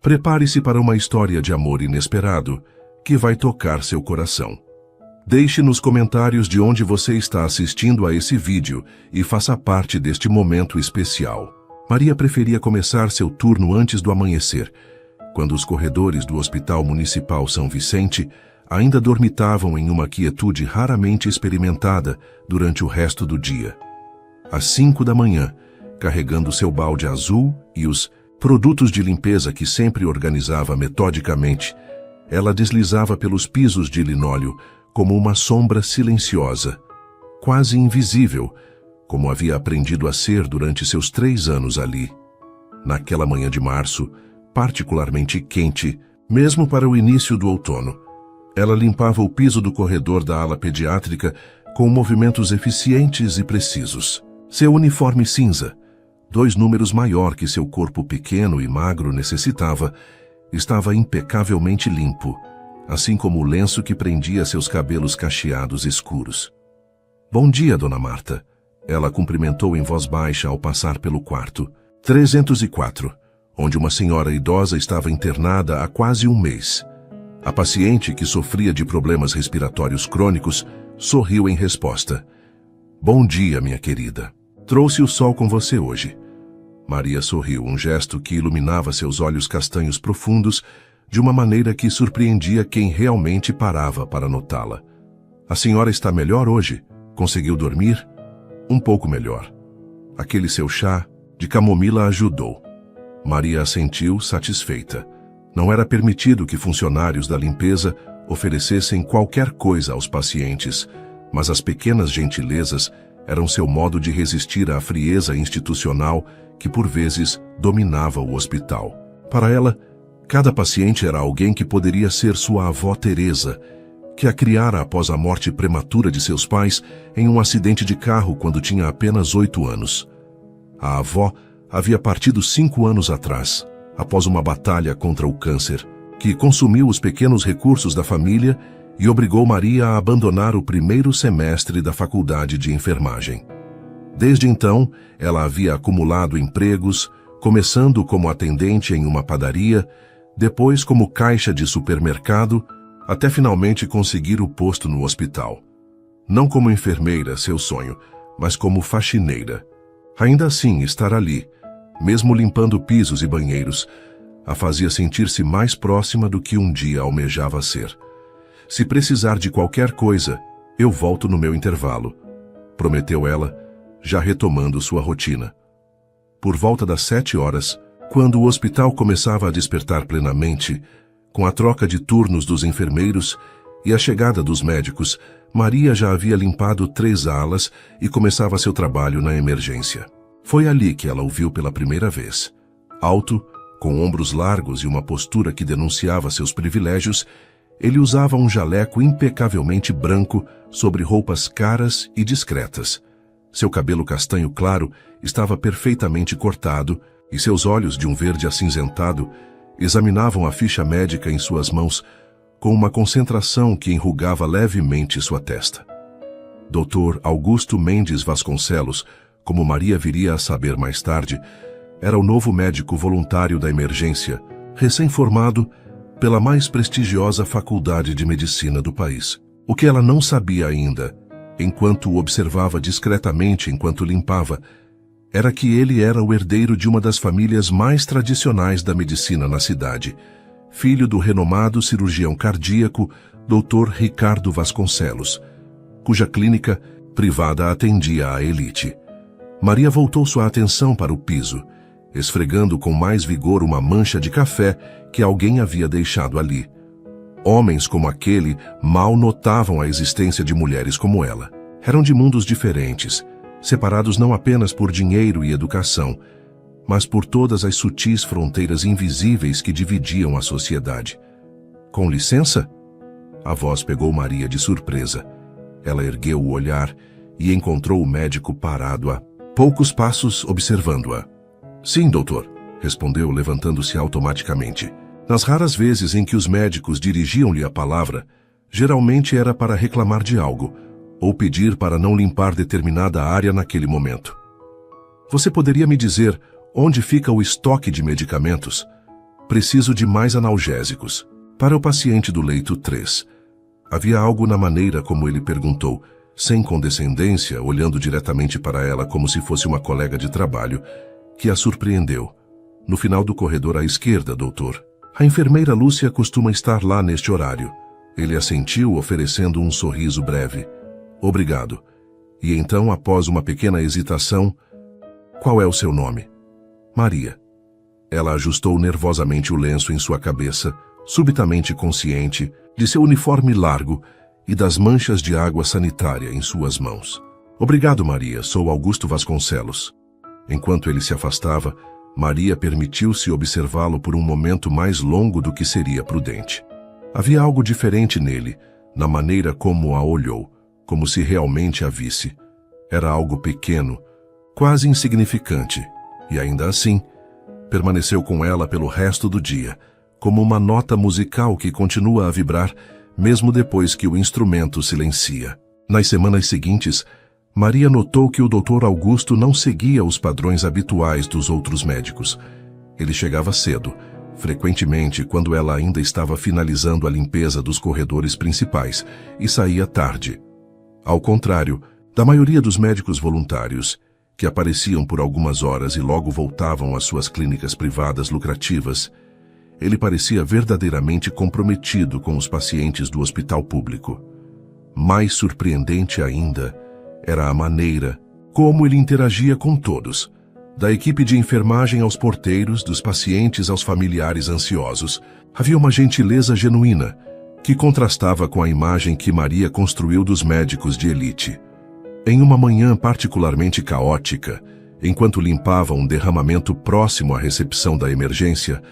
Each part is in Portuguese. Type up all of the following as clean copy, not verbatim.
Prepare-se para uma história de amor inesperado que vai tocar seu coração. Deixe nos comentários de onde você está assistindo a esse vídeo e faça parte deste momento especial. Maria preferia começar seu turno antes do amanhecer, quando os corredores do Hospital Municipal São Vicente ainda dormitavam em uma quietude raramente experimentada durante o resto do dia. Às 5 da manhã, carregando seu balde azul e os produtos de limpeza que sempre organizava metodicamente, ela deslizava pelos pisos de linóleo como uma sombra silenciosa, quase invisível, como havia aprendido a ser durante seus 3 anos ali. Naquela manhã de março, particularmente quente, mesmo para o início do outono, ela limpava o piso do corredor da ala pediátrica com movimentos eficientes e precisos. Seu uniforme cinza, 2 números maior que seu corpo pequeno e magro necessitava, estava impecavelmente limpo, assim como o lenço que prendia seus cabelos cacheados escuros. "Bom dia, Dona Marta." Ela cumprimentou em voz baixa ao passar pelo quarto 304, onde uma senhora idosa estava internada há quase um mês. A paciente, que sofria de problemas respiratórios crônicos, sorriu em resposta. "Bom dia, minha querida. Trouxe o sol com você hoje." Maria sorriu, um gesto que iluminava seus olhos castanhos profundos de uma maneira que surpreendia quem realmente parava para notá-la. "A senhora está melhor hoje? Conseguiu dormir?" "Um pouco melhor. Aquele seu chá de camomila ajudou." Maria assentiu, satisfeita. Não era permitido que funcionários da limpeza oferecessem qualquer coisa aos pacientes, mas as pequenas gentilezas eram seu modo de resistir à frieza institucional que por vezes dominava o hospital. Para ela, cada paciente era alguém que poderia ser sua avó Teresa, que a criara após a morte prematura de seus pais em um acidente de carro quando tinha apenas 8 anos. A avó havia partido 5 anos atrás, após uma batalha contra o câncer, que consumiu os pequenos recursos da família e obrigou Maria a abandonar o primeiro semestre da faculdade de enfermagem. Desde então, ela havia acumulado empregos, começando como atendente em uma padaria, depois como caixa de supermercado, até finalmente conseguir o posto no hospital. Não como enfermeira, seu sonho, mas como faxineira. Ainda assim, estar ali, mesmo limpando pisos e banheiros, a fazia sentir-se mais próxima do que um dia almejava ser. "Se precisar de qualquer coisa, eu volto no meu intervalo", prometeu ela, já retomando sua rotina. Por volta das 7 horas, quando o hospital começava a despertar plenamente, com a troca de turnos dos enfermeiros e a chegada dos médicos, Maria já havia limpado 3 alas e começava seu trabalho na emergência. Foi ali que ela o viu pela primeira vez. Alto, com ombros largos e uma postura que denunciava seus privilégios, ele usava um jaleco impecavelmente branco sobre roupas caras e discretas. Seu cabelo castanho claro estava perfeitamente cortado e seus olhos de um verde acinzentado examinavam a ficha médica em suas mãos com uma concentração que enrugava levemente sua testa. Dr. Augusto Mendes Vasconcelos, como Maria viria a saber mais tarde, era o novo médico voluntário da emergência, recém-formado pela mais prestigiosa faculdade de medicina do país. O que ela não sabia ainda, enquanto o observava discretamente enquanto limpava, era que ele era o herdeiro de uma das famílias mais tradicionais da medicina na cidade, filho do renomado cirurgião cardíaco Dr. Ricardo Vasconcelos, cuja clínica privada atendia à elite. Maria voltou sua atenção para o piso, esfregando com mais vigor uma mancha de café que alguém havia deixado ali. Homens como aquele mal notavam a existência de mulheres como ela. Eram de mundos diferentes, separados não apenas por dinheiro e educação, mas por todas as sutis fronteiras invisíveis que dividiam a sociedade. "Com licença?" A voz pegou Maria de surpresa. Ela ergueu o olhar e encontrou o médico parado a poucos passos observando-a. "Sim, doutor", respondeu levantando-se automaticamente. Nas raras vezes em que os médicos dirigiam-lhe a palavra, geralmente era para reclamar de algo, ou pedir para não limpar determinada área naquele momento. "Você poderia me dizer onde fica o estoque de medicamentos?" Preciso de mais analgésicos. Para o paciente do leito 3. Havia algo na maneira como ele perguntou, sem condescendência, olhando diretamente para ela como se fosse uma colega de trabalho, que a surpreendeu. No final do corredor à esquerda, doutor. A enfermeira Lúcia costuma estar lá neste horário. Ele assentiu, oferecendo um sorriso breve. Obrigado. E então, após uma pequena hesitação, qual é o seu nome? Maria. Ela ajustou nervosamente o lenço em sua cabeça, subitamente consciente de seu uniforme largo e das manchas de água sanitária em suas mãos. Obrigado, Maria. Sou Augusto Vasconcelos. Enquanto ele se afastava, Maria permitiu-se observá-lo por um momento mais longo do que seria prudente. Havia algo diferente nele, na maneira como a olhou, como se realmente a visse. Era algo pequeno, quase insignificante, e ainda assim, permaneceu com ela pelo resto do dia, como uma nota musical que continua a vibrar mesmo depois que o instrumento silencia. Nas semanas seguintes, Maria notou que o Dr. Augusto não seguia os padrões habituais dos outros médicos. Ele chegava cedo, frequentemente quando ela ainda estava finalizando a limpeza dos corredores principais, e saía tarde. Ao contrário da maioria dos médicos voluntários, que apareciam por algumas horas e logo voltavam às suas clínicas privadas lucrativas, ele parecia verdadeiramente comprometido com os pacientes do hospital público. Mais surpreendente ainda era a maneira como ele interagia com todos, da equipe de enfermagem aos porteiros, dos pacientes aos familiares ansiosos. Havia uma gentileza genuína, que contrastava com a imagem que Maria construiu dos médicos de elite. Em uma manhã particularmente caótica, enquanto limpava um derramamento próximo à recepção da emergência,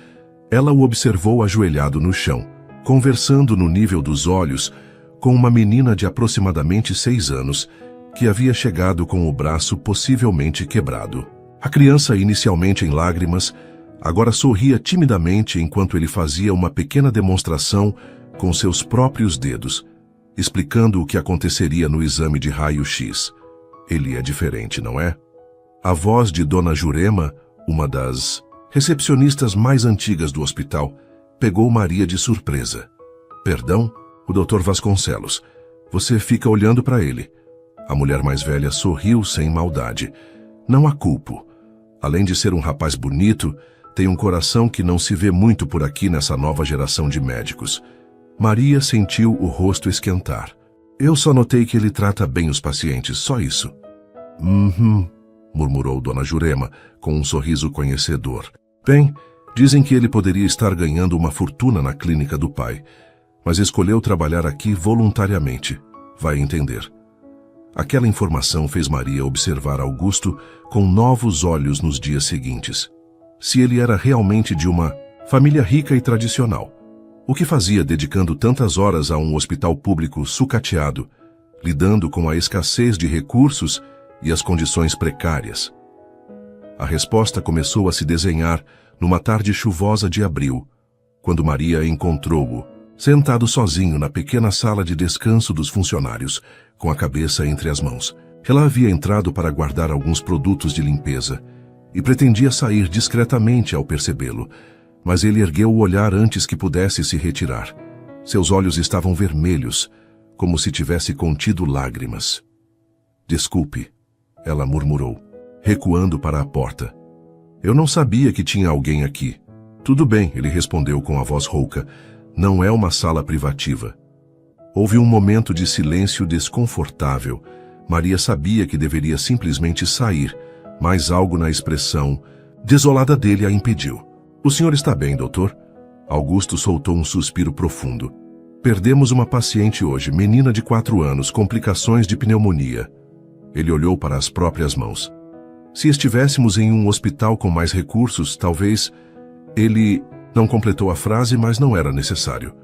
ela o observou ajoelhado no chão, conversando no nível dos olhos com uma menina de aproximadamente 6 anos, que havia chegado com o braço possivelmente quebrado. A criança, inicialmente em lágrimas, agora sorria timidamente enquanto ele fazia uma pequena demonstração com seus próprios dedos, explicando o que aconteceria no exame de raio-x. Ele é diferente, não é? A voz de Dona Jurema, uma das recepcionistas mais antigas do hospital, pegou Maria de surpresa. Perdão? O Dr. Vasconcelos. Você fica olhando para ele. A mulher mais velha sorriu sem maldade. Não a culpo. Além de ser um rapaz bonito, tem um coração que não se vê muito por aqui nessa nova geração de médicos. Maria sentiu o rosto esquentar. Eu só notei que ele trata bem os pacientes, só isso. Murmurou Dona Jurema, com um sorriso conhecedor. Bem, dizem que ele poderia estar ganhando uma fortuna na clínica do pai, mas escolheu trabalhar aqui voluntariamente. Vai entender. Aquela informação fez Maria observar Augusto com novos olhos nos dias seguintes. Se ele era realmente de uma família rica e tradicional, o que fazia dedicando tantas horas a um hospital público sucateado, lidando com a escassez de recursos e as condições precárias? A resposta começou a se desenhar numa tarde chuvosa de abril, quando Maria encontrou-o, sentado sozinho na pequena sala de descanso dos funcionários, com a cabeça entre as mãos. Ela havia entrado para guardar alguns produtos de limpeza e pretendia sair discretamente ao percebê-lo, mas ele ergueu o olhar antes que pudesse se retirar. Seus olhos estavam vermelhos, como se tivesse contido lágrimas. Desculpe, ela murmurou, recuando para a porta. Eu não sabia que tinha alguém aqui. Tudo bem, ele respondeu com a voz rouca. Não é uma sala privativa. Houve um momento de silêncio desconfortável. Maria sabia que deveria simplesmente sair, mas algo na expressão desolada dele a impediu. O senhor está bem, doutor? Augusto soltou um suspiro profundo. Perdemos uma paciente hoje, menina de 4 anos, complicações de pneumonia. Ele olhou para as próprias mãos. Se estivéssemos em um hospital com mais recursos, talvez... Ele não completou a frase, mas não era necessário.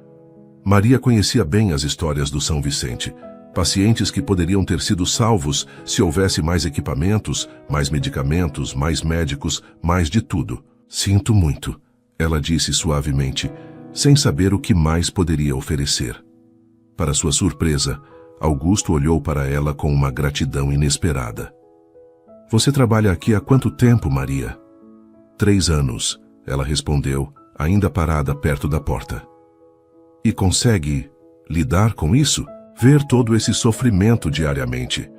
Maria conhecia bem as histórias do São Vicente. Pacientes que poderiam ter sido salvos se houvesse mais equipamentos, mais medicamentos, mais médicos, mais de tudo. Sinto muito, ela disse suavemente, sem saber o que mais poderia oferecer. Para sua surpresa, Augusto olhou para ela com uma gratidão inesperada. Você trabalha aqui há quanto tempo, Maria? 3 anos, ela respondeu, ainda parada perto da porta. E consegue lidar com isso? Ver todo esse sofrimento diariamente?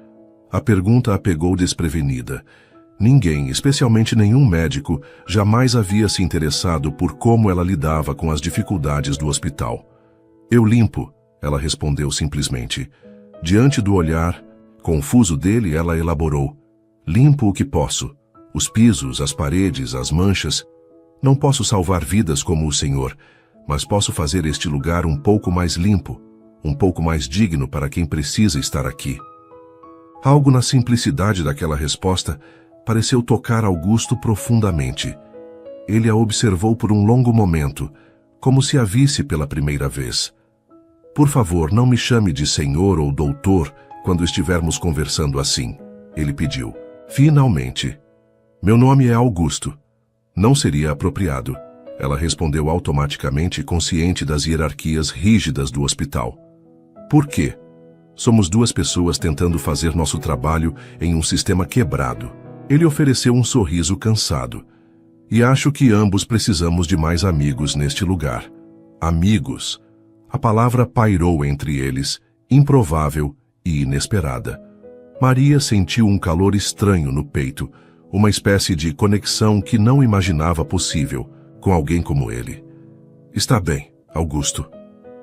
A pergunta a pegou desprevenida. Ninguém, especialmente nenhum médico, jamais havia se interessado por como ela lidava com as dificuldades do hospital. Eu limpo, ela respondeu simplesmente. Diante do olhar confuso dele, ela elaborou. Limpo o que posso. Os pisos, as paredes, as manchas. Não posso salvar vidas como o Senhor, mas posso fazer este lugar um pouco mais limpo, um pouco mais digno para quem precisa estar aqui. Algo na simplicidade daquela resposta pareceu tocar Augusto profundamente. Ele a observou por um longo momento, como se a visse pela primeira vez. Por favor, não me chame de senhor ou doutor quando estivermos conversando assim, ele pediu. Finalmente. Meu nome é Augusto. Não seria apropriado, ela respondeu automaticamente, consciente das hierarquias rígidas do hospital. Por quê? Somos duas pessoas tentando fazer nosso trabalho em um sistema quebrado. Ele ofereceu um sorriso cansado. E acho que ambos precisamos de mais amigos neste lugar. Amigos. A palavra pairou entre eles, improvável e inesperada. Maria sentiu um calor estranho no peito, uma espécie de conexão que não imaginava possível com alguém como ele. Está bem, Augusto.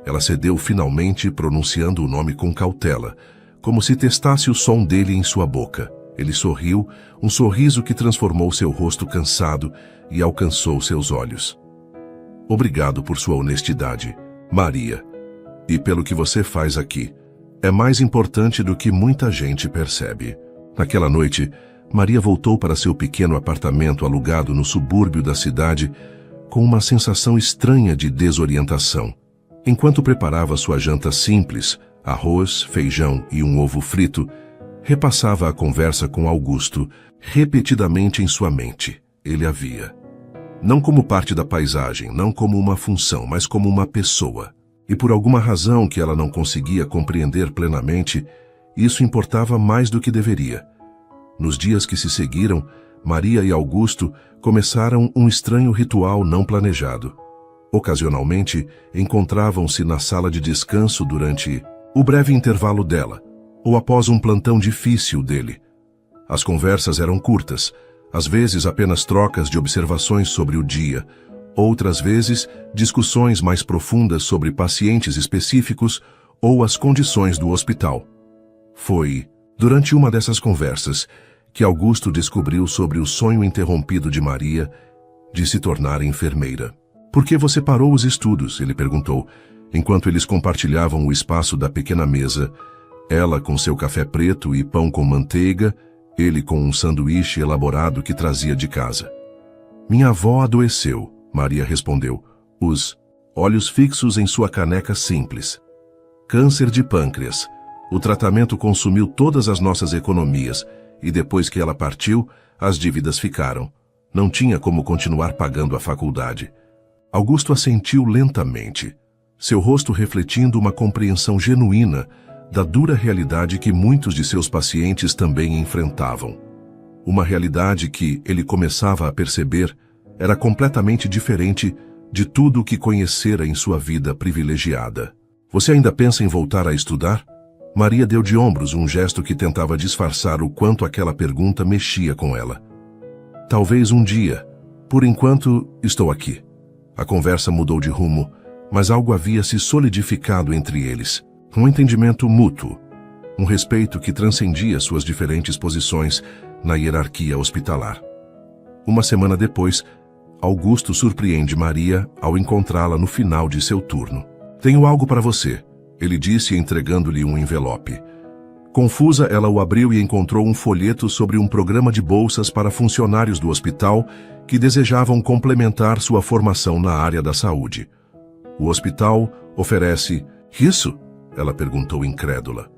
Ela cedeu finalmente, pronunciando o nome com cautela, como se testasse o som dele em sua boca. Ele sorriu, um sorriso que transformou seu rosto cansado e alcançou seus olhos. Obrigado por sua honestidade, Maria, e pelo que você faz aqui. É mais importante do que muita gente percebe. Naquela noite, Maria voltou para seu pequeno apartamento alugado no subúrbio da cidade com uma sensação estranha de desorientação. Enquanto preparava sua janta simples, arroz, feijão e um ovo frito, repassava a conversa com Augusto repetidamente em sua mente. Ele a via. Não como parte da paisagem, não como uma função, mas como uma pessoa. E por alguma razão que ela não conseguia compreender plenamente, isso importava mais do que deveria. Nos dias que se seguiram, Maria e Augusto começaram um estranho ritual não planejado. Ocasionalmente, encontravam-se na sala de descanso durante o breve intervalo dela, ou após um plantão difícil dele. As conversas eram curtas, às vezes apenas trocas de observações sobre o dia, outras vezes discussões mais profundas sobre pacientes específicos ou as condições do hospital. Foi durante uma dessas conversas que Augusto descobriu sobre o sonho interrompido de Maria de se tornar enfermeira. Por que você parou os estudos? Ele perguntou, enquanto eles compartilhavam o espaço da pequena mesa, ela com seu café preto e pão com manteiga, ele com um sanduíche elaborado que trazia de casa. Minha avó adoeceu, Maria respondeu, os olhos fixos em sua caneca simples. Câncer de pâncreas. O tratamento consumiu todas as nossas economias e depois que ela partiu, as dívidas ficaram. Não tinha como continuar pagando a faculdade. Augusto assentiu lentamente, seu rosto refletindo uma compreensão genuína da dura realidade que muitos de seus pacientes também enfrentavam. Uma realidade que, ele começava a perceber, era completamente diferente de tudo o que conhecera em sua vida privilegiada. Você ainda pensa em voltar a estudar? Maria deu de ombros um gesto que tentava disfarçar o quanto aquela pergunta mexia com ela. Talvez um dia. Por enquanto, estou aqui. A conversa mudou de rumo, mas algo havia se solidificado entre eles. Um entendimento mútuo, um respeito que transcendia suas diferentes posições na hierarquia hospitalar. Uma semana depois, Augusto surpreende Maria ao encontrá-la no final de seu turno. Tenho algo para você, ele disse entregando-lhe um envelope. Confusa, ela o abriu e encontrou um folheto sobre um programa de bolsas para funcionários do hospital que desejavam complementar sua formação na área da saúde. O hospital oferece... Isso? Ela perguntou incrédula.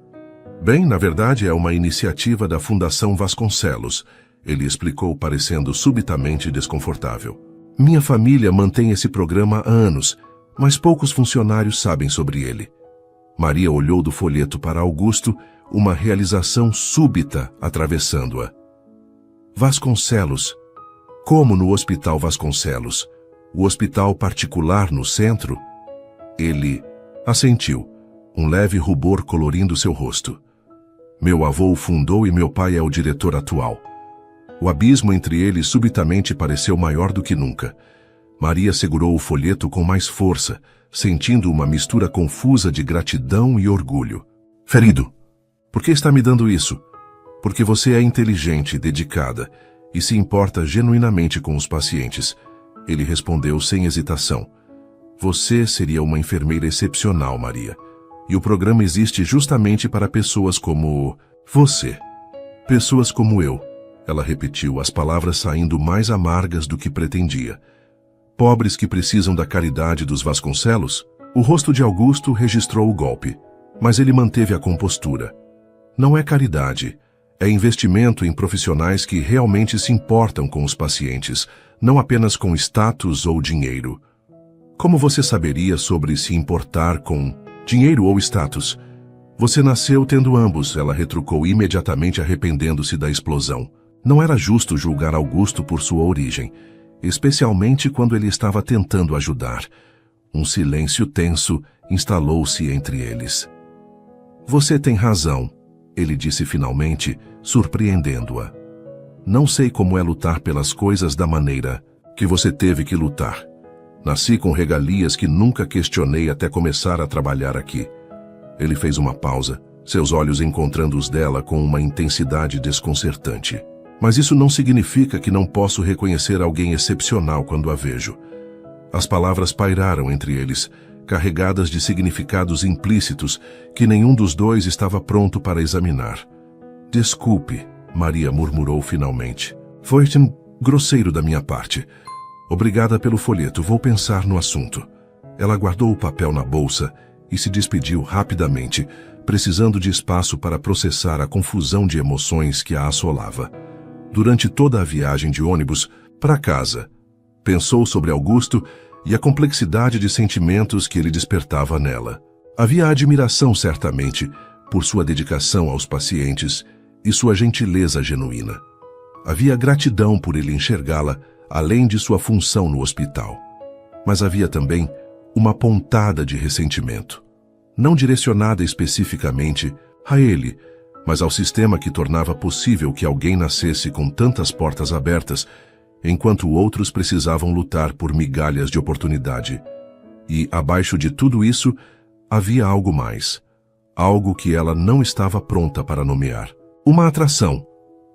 Bem, na verdade é uma iniciativa da Fundação Vasconcelos, ele explicou parecendo subitamente desconfortável. Minha família mantém esse programa há anos, mas poucos funcionários sabem sobre ele. Maria olhou do folheto para Augusto, uma realização súbita atravessando-a. Vasconcelos. Como no Hospital Vasconcelos? O hospital particular no centro? Ele assentiu, um leve rubor colorindo seu rosto. Meu avô o fundou e meu pai é o diretor atual. O abismo entre eles subitamente pareceu maior do que nunca. Maria segurou o folheto com mais força, sentindo uma mistura confusa de gratidão e orgulho. Ferido, por que está me dando isso? Porque você é inteligente, dedicada e se importa genuinamente com os pacientes. Ele respondeu sem hesitação. Você seria uma enfermeira excepcional, Maria. E o programa existe justamente para pessoas como você. Pessoas como eu. Ela repetiu, as palavras saindo mais amargas do que pretendia. Pobres que precisam da caridade dos Vasconcelos? O rosto de Augusto registrou o golpe, mas ele manteve a compostura. Não é caridade, é investimento em profissionais que realmente se importam com os pacientes, não apenas com status ou dinheiro. Como você saberia sobre se importar com dinheiro ou status? Você nasceu tendo ambos, ela retrucou imediatamente, arrependendo-se da explosão. Não era justo julgar Augusto por sua origem, especialmente quando ele estava tentando ajudar. Um silêncio tenso instalou-se entre eles. Você tem razão, ele disse finalmente, surpreendendo-a. Não sei como é lutar pelas coisas da maneira que você teve que lutar. Nasci com regalias que nunca questionei até começar a trabalhar aqui. Ele fez uma pausa, seus olhos encontrando os dela com uma intensidade desconcertante. Mas isso não significa que não posso reconhecer alguém excepcional quando a vejo. As palavras pairaram entre eles, carregadas de significados implícitos que nenhum dos dois estava pronto para examinar. Desculpe, Maria murmurou finalmente. Foi grosseiro da minha parte. Obrigada pelo folheto, vou pensar no assunto. Ela guardou o papel na bolsa e se despediu rapidamente, precisando de espaço para processar a confusão de emoções que a assolava. Durante toda a viagem de ônibus para casa, pensou sobre Augusto e a complexidade de sentimentos que ele despertava nela. Havia admiração, certamente, por sua dedicação aos pacientes e sua gentileza genuína. Havia gratidão por ele enxergá-la, além de sua função no hospital. Mas havia também uma pontada de ressentimento, não direcionada especificamente a ele, mas ao sistema que tornava possível que alguém nascesse com tantas portas abertas, enquanto outros precisavam lutar por migalhas de oportunidade. E, abaixo de tudo isso, havia algo mais, algo que ela não estava pronta para nomear. Uma atração,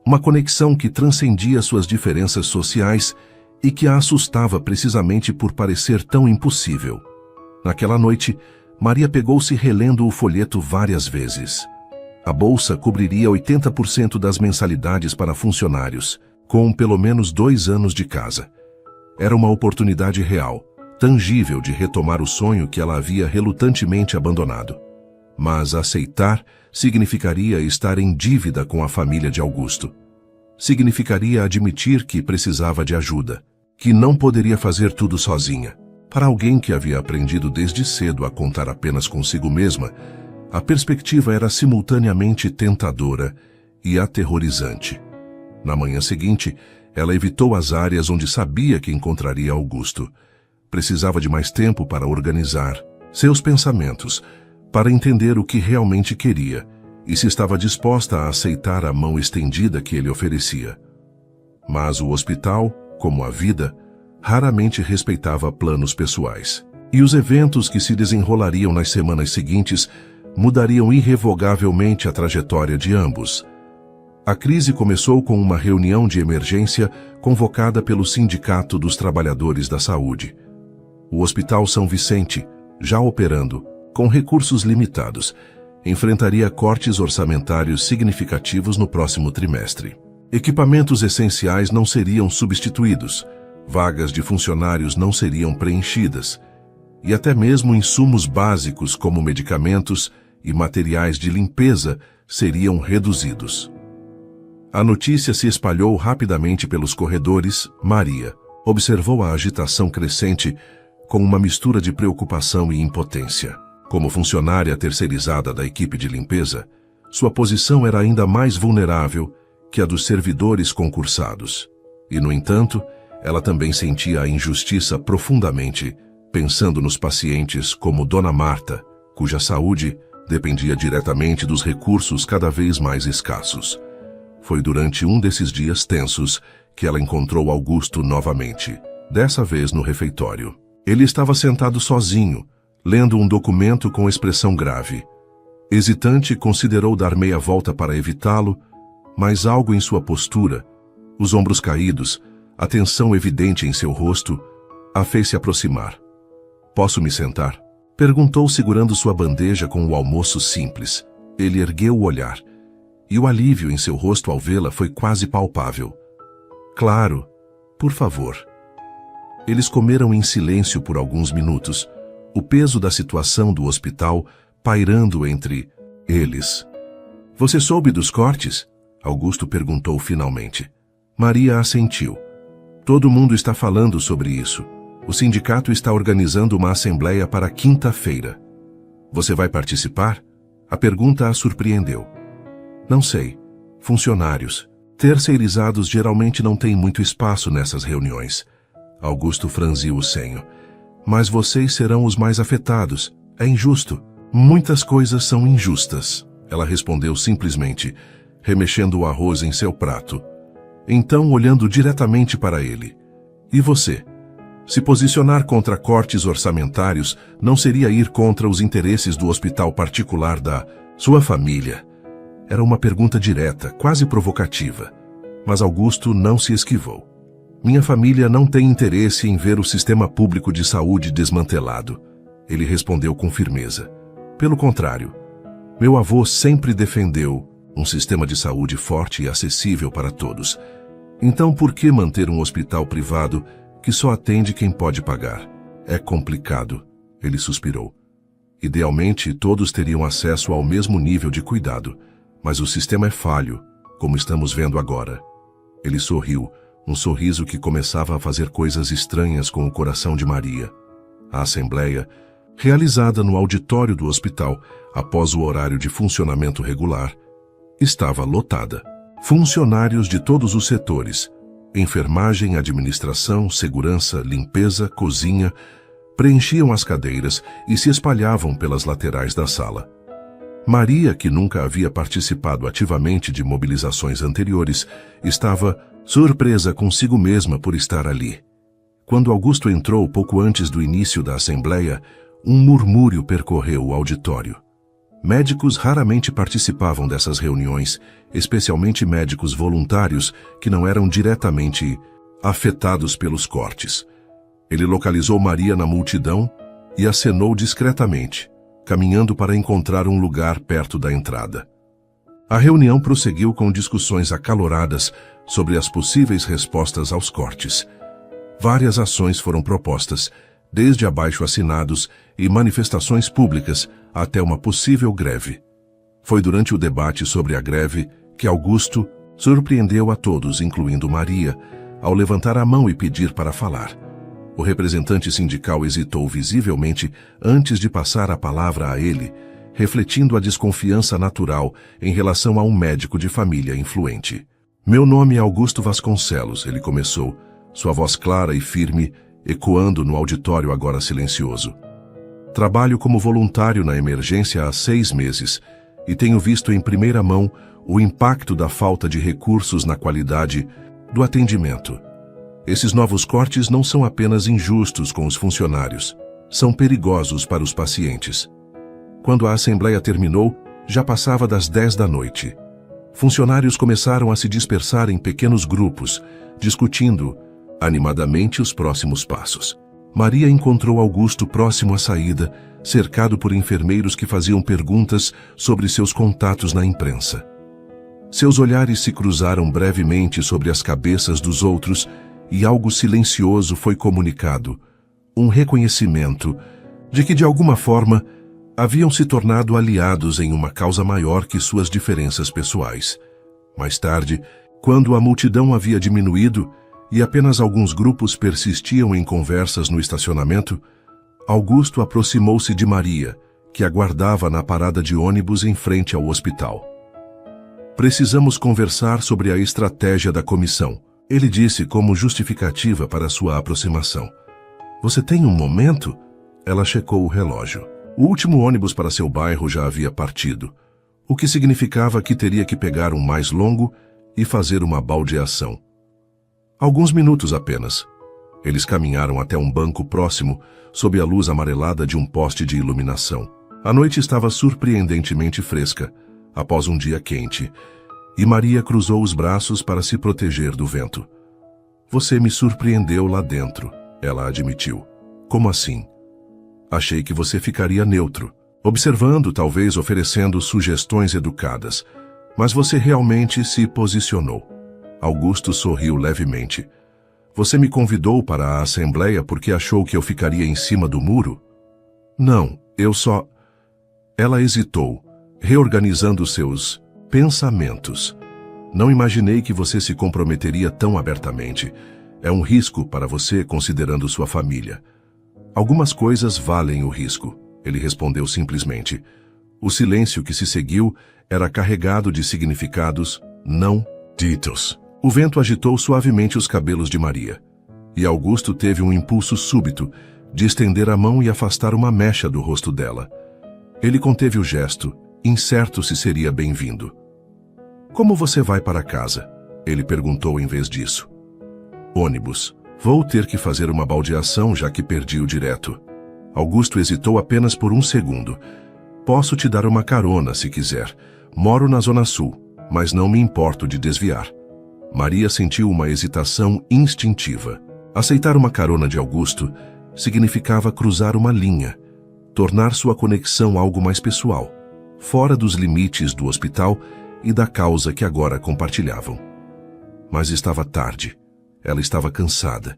uma conexão que transcendia suas diferenças sociais e que a assustava precisamente por parecer tão impossível. Naquela noite, Maria pegou-se relendo o folheto várias vezes. A bolsa cobriria 80% das mensalidades para funcionários, com pelo menos 2 anos de casa. Era uma oportunidade real, tangível de retomar o sonho que ela havia relutantemente abandonado. Mas aceitar significaria estar em dívida com a família de Augusto. Significaria admitir que precisava de ajuda, que não poderia fazer tudo sozinha. Para alguém que havia aprendido desde cedo a contar apenas consigo mesma, a perspectiva era simultaneamente tentadora e aterrorizante. Na manhã seguinte, ela evitou as áreas onde sabia que encontraria Augusto. Precisava de mais tempo para organizar seus pensamentos, para entender o que realmente queria e se estava disposta a aceitar a mão estendida que ele oferecia. Mas o hospital, como a vida, raramente respeitava planos pessoais. E os eventos que se desenrolariam nas semanas seguintes mudariam irrevogavelmente a trajetória de ambos. A crise começou com uma reunião de emergência convocada pelo Sindicato dos Trabalhadores da Saúde. O Hospital São Vicente, já operando, com recursos limitados, enfrentaria cortes orçamentários significativos no próximo trimestre. Equipamentos essenciais não seriam substituídos, vagas de funcionários não seriam preenchidas, e até mesmo insumos básicos como medicamentos e materiais de limpeza seriam reduzidos. A notícia se espalhou rapidamente pelos corredores. Maria observou a agitação crescente com uma mistura de preocupação e impotência. Como funcionária terceirizada da equipe de limpeza, sua posição era ainda mais vulnerável que a dos servidores concursados. E, no entanto, Ela também sentia a injustiça profundamente, pensando nos pacientes como Dona Marta, cuja saúde dependia diretamente dos recursos cada vez mais escassos. Foi durante um desses dias tensos que ela encontrou Augusto novamente, dessa vez no refeitório. Ele estava sentado sozinho, lendo um documento com expressão grave. Hesitante, considerou dar meia volta para evitá-lo, mas algo em sua postura, os ombros caídos, a tensão evidente em seu rosto, a fez se aproximar. "Posso me sentar?" perguntou, segurando sua bandeja com o almoço simples. Ele ergueu o olhar, e o alívio em seu rosto ao vê-la foi quase palpável. "Claro, por favor." Eles comeram em silêncio por alguns minutos, o peso da situação do hospital pairando entre eles. "Você soube dos cortes?" Augusto perguntou finalmente. Maria assentiu. "Todo mundo está falando sobre isso. O sindicato está organizando uma assembleia para quinta-feira. Você vai participar?" A pergunta a surpreendeu. "Não sei. Funcionários. Terceirizados geralmente não têm muito espaço nessas reuniões." Augusto franziu o senho. "Mas vocês serão os mais afetados. É injusto." "Muitas coisas são injustas," ela respondeu simplesmente, remexendo o arroz em seu prato. Então, olhando diretamente para ele. "E você? Se posicionar contra cortes orçamentários não seria ir contra os interesses do hospital particular da sua família?" Era uma pergunta direta, quase provocativa. Mas Augusto não se esquivou. "Minha família não tem interesse em ver o sistema público de saúde desmantelado," ele respondeu com firmeza. "Pelo contrário, meu avô sempre defendeu um sistema de saúde forte e acessível para todos. Então por que manter um hospital privado que só atende quem pode pagar? É complicado," ele suspirou. "Idealmente, todos teriam acesso ao mesmo nível de cuidado, mas o sistema é falho, como estamos vendo agora." Ele sorriu, um sorriso que começava a fazer coisas estranhas com o coração de Maria. A assembleia, realizada no auditório do hospital após o horário de funcionamento regular, estava lotada. Funcionários de todos os setores, enfermagem, administração, segurança, limpeza, cozinha, preenchiam as cadeiras e se espalhavam pelas laterais da sala. Maria, que nunca havia participado ativamente de mobilizações anteriores, estava surpresa consigo mesma por estar ali. Quando Augusto entrou pouco antes do início da assembleia, um murmúrio percorreu o auditório. Médicos raramente participavam dessas reuniões, especialmente médicos voluntários que não eram diretamente afetados pelos cortes. Ele localizou Maria na multidão e acenou discretamente, caminhando para encontrar um lugar perto da entrada. A reunião prosseguiu com discussões acaloradas sobre as possíveis respostas aos cortes. Várias ações foram propostas, desde abaixo-assinados e manifestações públicas até uma possível greve. Foi durante o debate sobre a greve que Augusto surpreendeu a todos, incluindo Maria, ao levantar a mão e pedir para falar. O representante sindical hesitou visivelmente antes de passar a palavra a ele, refletindo a desconfiança natural em relação a um médico de família influente. "Meu nome é Augusto Vasconcelos," ele começou, sua voz clara e firme, ecoando no auditório agora silencioso. "Trabalho como voluntário na emergência há 6 meses e tenho visto em primeira mão o impacto da falta de recursos na qualidade do atendimento. Esses novos cortes não são apenas injustos com os funcionários, são perigosos para os pacientes." Quando a assembleia terminou, já passava das 10 da noite. Funcionários começaram a se dispersar em pequenos grupos, discutindo animadamente os próximos passos. Maria encontrou Augusto próximo à saída, cercado por enfermeiros que faziam perguntas sobre seus contatos na imprensa. Seus olhares se cruzaram brevemente sobre as cabeças dos outros e algo silencioso foi comunicado, um reconhecimento de que, de alguma forma, haviam se tornado aliados em uma causa maior que suas diferenças pessoais. Mais tarde, quando a multidão havia diminuído e apenas alguns grupos persistiam em conversas no estacionamento, Augusto aproximou-se de Maria, que aguardava na parada de ônibus em frente ao hospital. "Precisamos conversar sobre a estratégia da comissão," Ele disse como justificativa para sua aproximação. Você tem um momento? Ela checou o relógio. O último ônibus para seu bairro já havia partido, o que significava que teria que pegar um mais longo e fazer uma baldeação. Alguns minutos apenas. Eles caminharam até um banco próximo, sob a luz amarelada de um poste de iluminação. A noite estava surpreendentemente fresca, após um dia quente, e Maria cruzou os braços para se proteger do vento. Você me surpreendeu lá dentro, ela admitiu. Como assim? Achei que você ficaria neutro, observando, talvez oferecendo sugestões educadas, mas você realmente se posicionou. Augusto sorriu levemente. Você me convidou para a assembleia porque achou que eu ficaria em cima do muro? Não, eu só... Ela hesitou, reorganizando seus pensamentos. Não imaginei que você se comprometeria tão abertamente. É um risco para você considerando sua família. Algumas coisas valem o risco, ele respondeu simplesmente. O silêncio que se seguiu era carregado de significados não ditos. O vento agitou suavemente os cabelos de Maria, e Augusto teve um impulso súbito de estender a mão e afastar uma mecha do rosto dela. Ele conteve o gesto, incerto se seria bem-vindo. Como você vai para casa? Ele perguntou em vez disso. Ônibus. Vou ter que fazer uma baldeação já que perdi o direto. Augusto hesitou apenas por um segundo. Posso te dar uma carona se quiser. Moro na Zona Sul, mas não me importo de desviar. Maria sentiu uma hesitação instintiva. Aceitar uma carona de Augusto significava cruzar uma linha, tornar sua conexão algo mais pessoal, fora dos limites do hospital e da causa que agora compartilhavam. Mas estava tarde, ela estava cansada,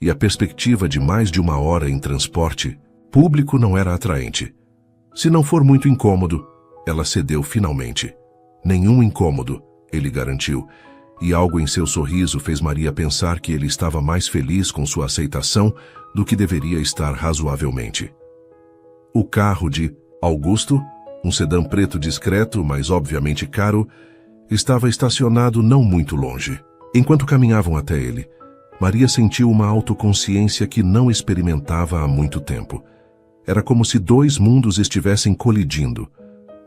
e a perspectiva de mais de uma hora em transporte público não era atraente. Se não for muito incômodo, ela cedeu finalmente. Nenhum incômodo, ele garantiu, e algo em seu sorriso fez Maria pensar que ele estava mais feliz com sua aceitação do que deveria estar razoavelmente. O carro de Augusto, um sedã preto discreto, mas obviamente caro, estava estacionado não muito longe. Enquanto caminhavam até ele, Maria sentiu uma autoconsciência que não experimentava há muito tempo. Era como se dois mundos estivessem colidindo.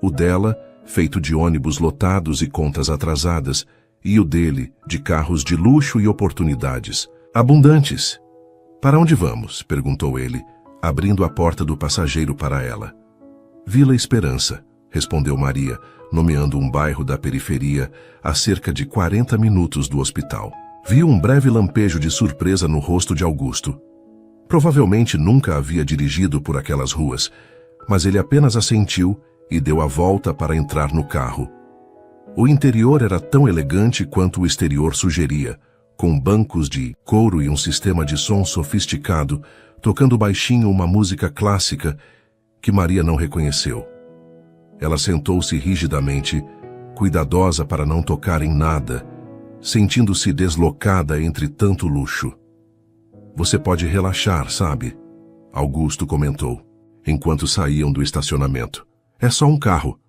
O dela, feito de ônibus lotados e contas atrasadas, e o dele, de carros de luxo e oportunidades, abundantes. Para onde vamos? Perguntou ele, abrindo a porta do passageiro para ela. Vila Esperança, respondeu Maria, nomeando um bairro da periferia a cerca de 40 minutos do hospital. Viu um breve lampejo de surpresa no rosto de Augusto. Provavelmente nunca havia dirigido por aquelas ruas, mas ele apenas assentiu e deu a volta para entrar no carro. O interior era tão elegante quanto o exterior sugeria, com bancos de couro e um sistema de som sofisticado, tocando baixinho uma música clássica que Maria não reconheceu. Ela sentou-se rigidamente, cuidadosa para não tocar em nada, sentindo-se deslocada entre tanto luxo. Você pode relaxar, sabe? Augusto comentou, enquanto saíam do estacionamento. É só um carro.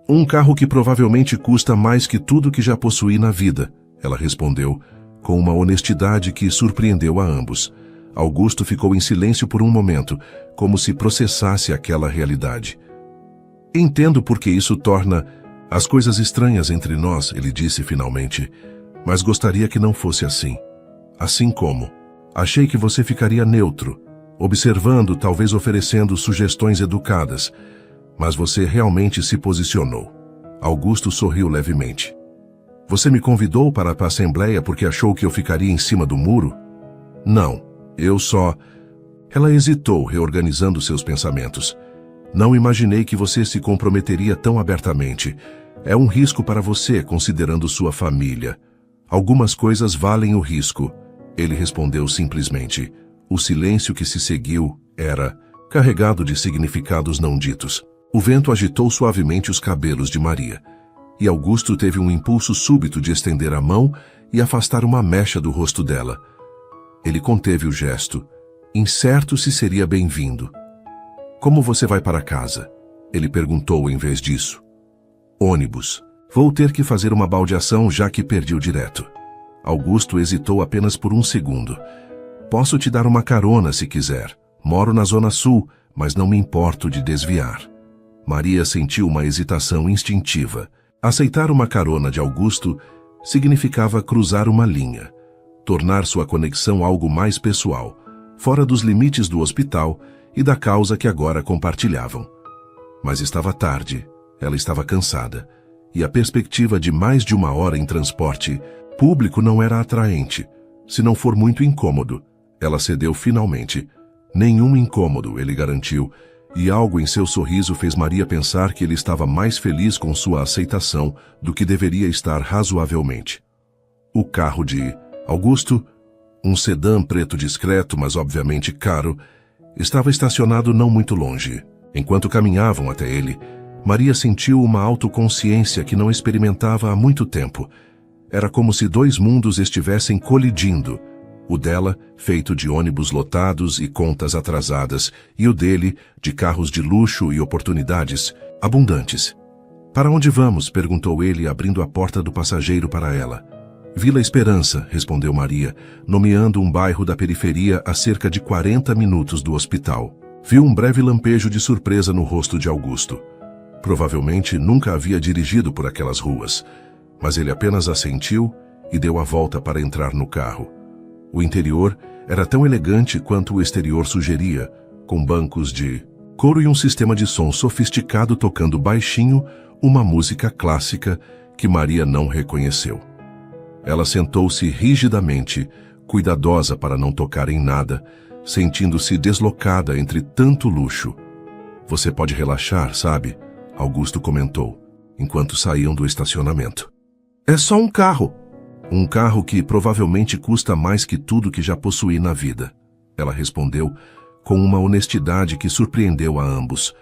Um carro que provavelmente custa mais que tudo que já possuí na vida, ela respondeu, com uma honestidade que surpreendeu a ambos. Augusto ficou em silêncio por um momento, como se processasse aquela realidade. Entendo porque isso torna as coisas estranhas entre nós, ele disse finalmente, mas gostaria que não fosse assim. Assim como, achei que você ficaria neutro, observando, talvez oferecendo sugestões educadas, mas você realmente se posicionou. Augusto sorriu levemente. Você me convidou para a assembleia porque achou que eu ficaria em cima do muro? Não, eu só... Ela hesitou, reorganizando seus pensamentos. Não imaginei que você se comprometeria tão abertamente. É um risco para você, considerando sua família. Algumas coisas valem o risco, ele respondeu simplesmente. O silêncio que se seguiu era carregado de significados não ditos. O vento agitou suavemente os cabelos de Maria, e Augusto teve um impulso súbito de estender a mão e afastar uma mecha do rosto dela. Ele conteve o gesto, incerto se seria bem-vindo. Como você vai para casa? Ele perguntou em vez disso. Ônibus. Vou ter que fazer uma baldeação já que perdi o direto. Augusto hesitou apenas por um segundo. Posso te dar uma carona se quiser. Moro na Zona Sul, mas não me importo de desviar. Maria sentiu uma hesitação instintiva. Aceitar uma carona de Augusto significava cruzar uma linha, tornar sua conexão algo mais pessoal, fora dos limites do hospital e da causa que agora compartilhavam. Mas estava tarde, ela estava cansada, e a perspectiva de mais de 1 hora em transporte público não era atraente, se não for muito incômodo. Ela cedeu finalmente. Nenhum incômodo, ele garantiu, e algo em seu sorriso fez Maria pensar que ele estava mais feliz com sua aceitação do que deveria estar razoavelmente. O carro de Augusto, um sedã preto discreto, mas obviamente caro, estava estacionado não muito longe. Enquanto caminhavam até ele, Maria sentiu uma autoconsciência que não experimentava há muito tempo. Era como se 2 mundos estivessem colidindo. O dela, feito de ônibus lotados e contas atrasadas, e o dele, de carros de luxo e oportunidades abundantes. Para onde vamos? Perguntou ele, abrindo a porta do passageiro para ela. Vila Esperança, respondeu Maria, nomeando um bairro da periferia a cerca de 40 minutos do hospital. Viu um breve lampejo de surpresa no rosto de Augusto. Provavelmente nunca havia dirigido por aquelas ruas, mas ele apenas assentiu e deu a volta para entrar no carro. O interior era tão elegante quanto o exterior sugeria, com bancos de couro e um sistema de som sofisticado tocando baixinho uma música clássica que Maria não reconheceu. Ela sentou-se rigidamente, cuidadosa para não tocar em nada, sentindo-se deslocada entre tanto luxo. Você pode relaxar, sabe? Augusto comentou, enquanto saíam do estacionamento. É só um carro. Um carro que provavelmente custa mais que tudo que já possuí na vida. Ela respondeu com uma honestidade que surpreendeu a ambos.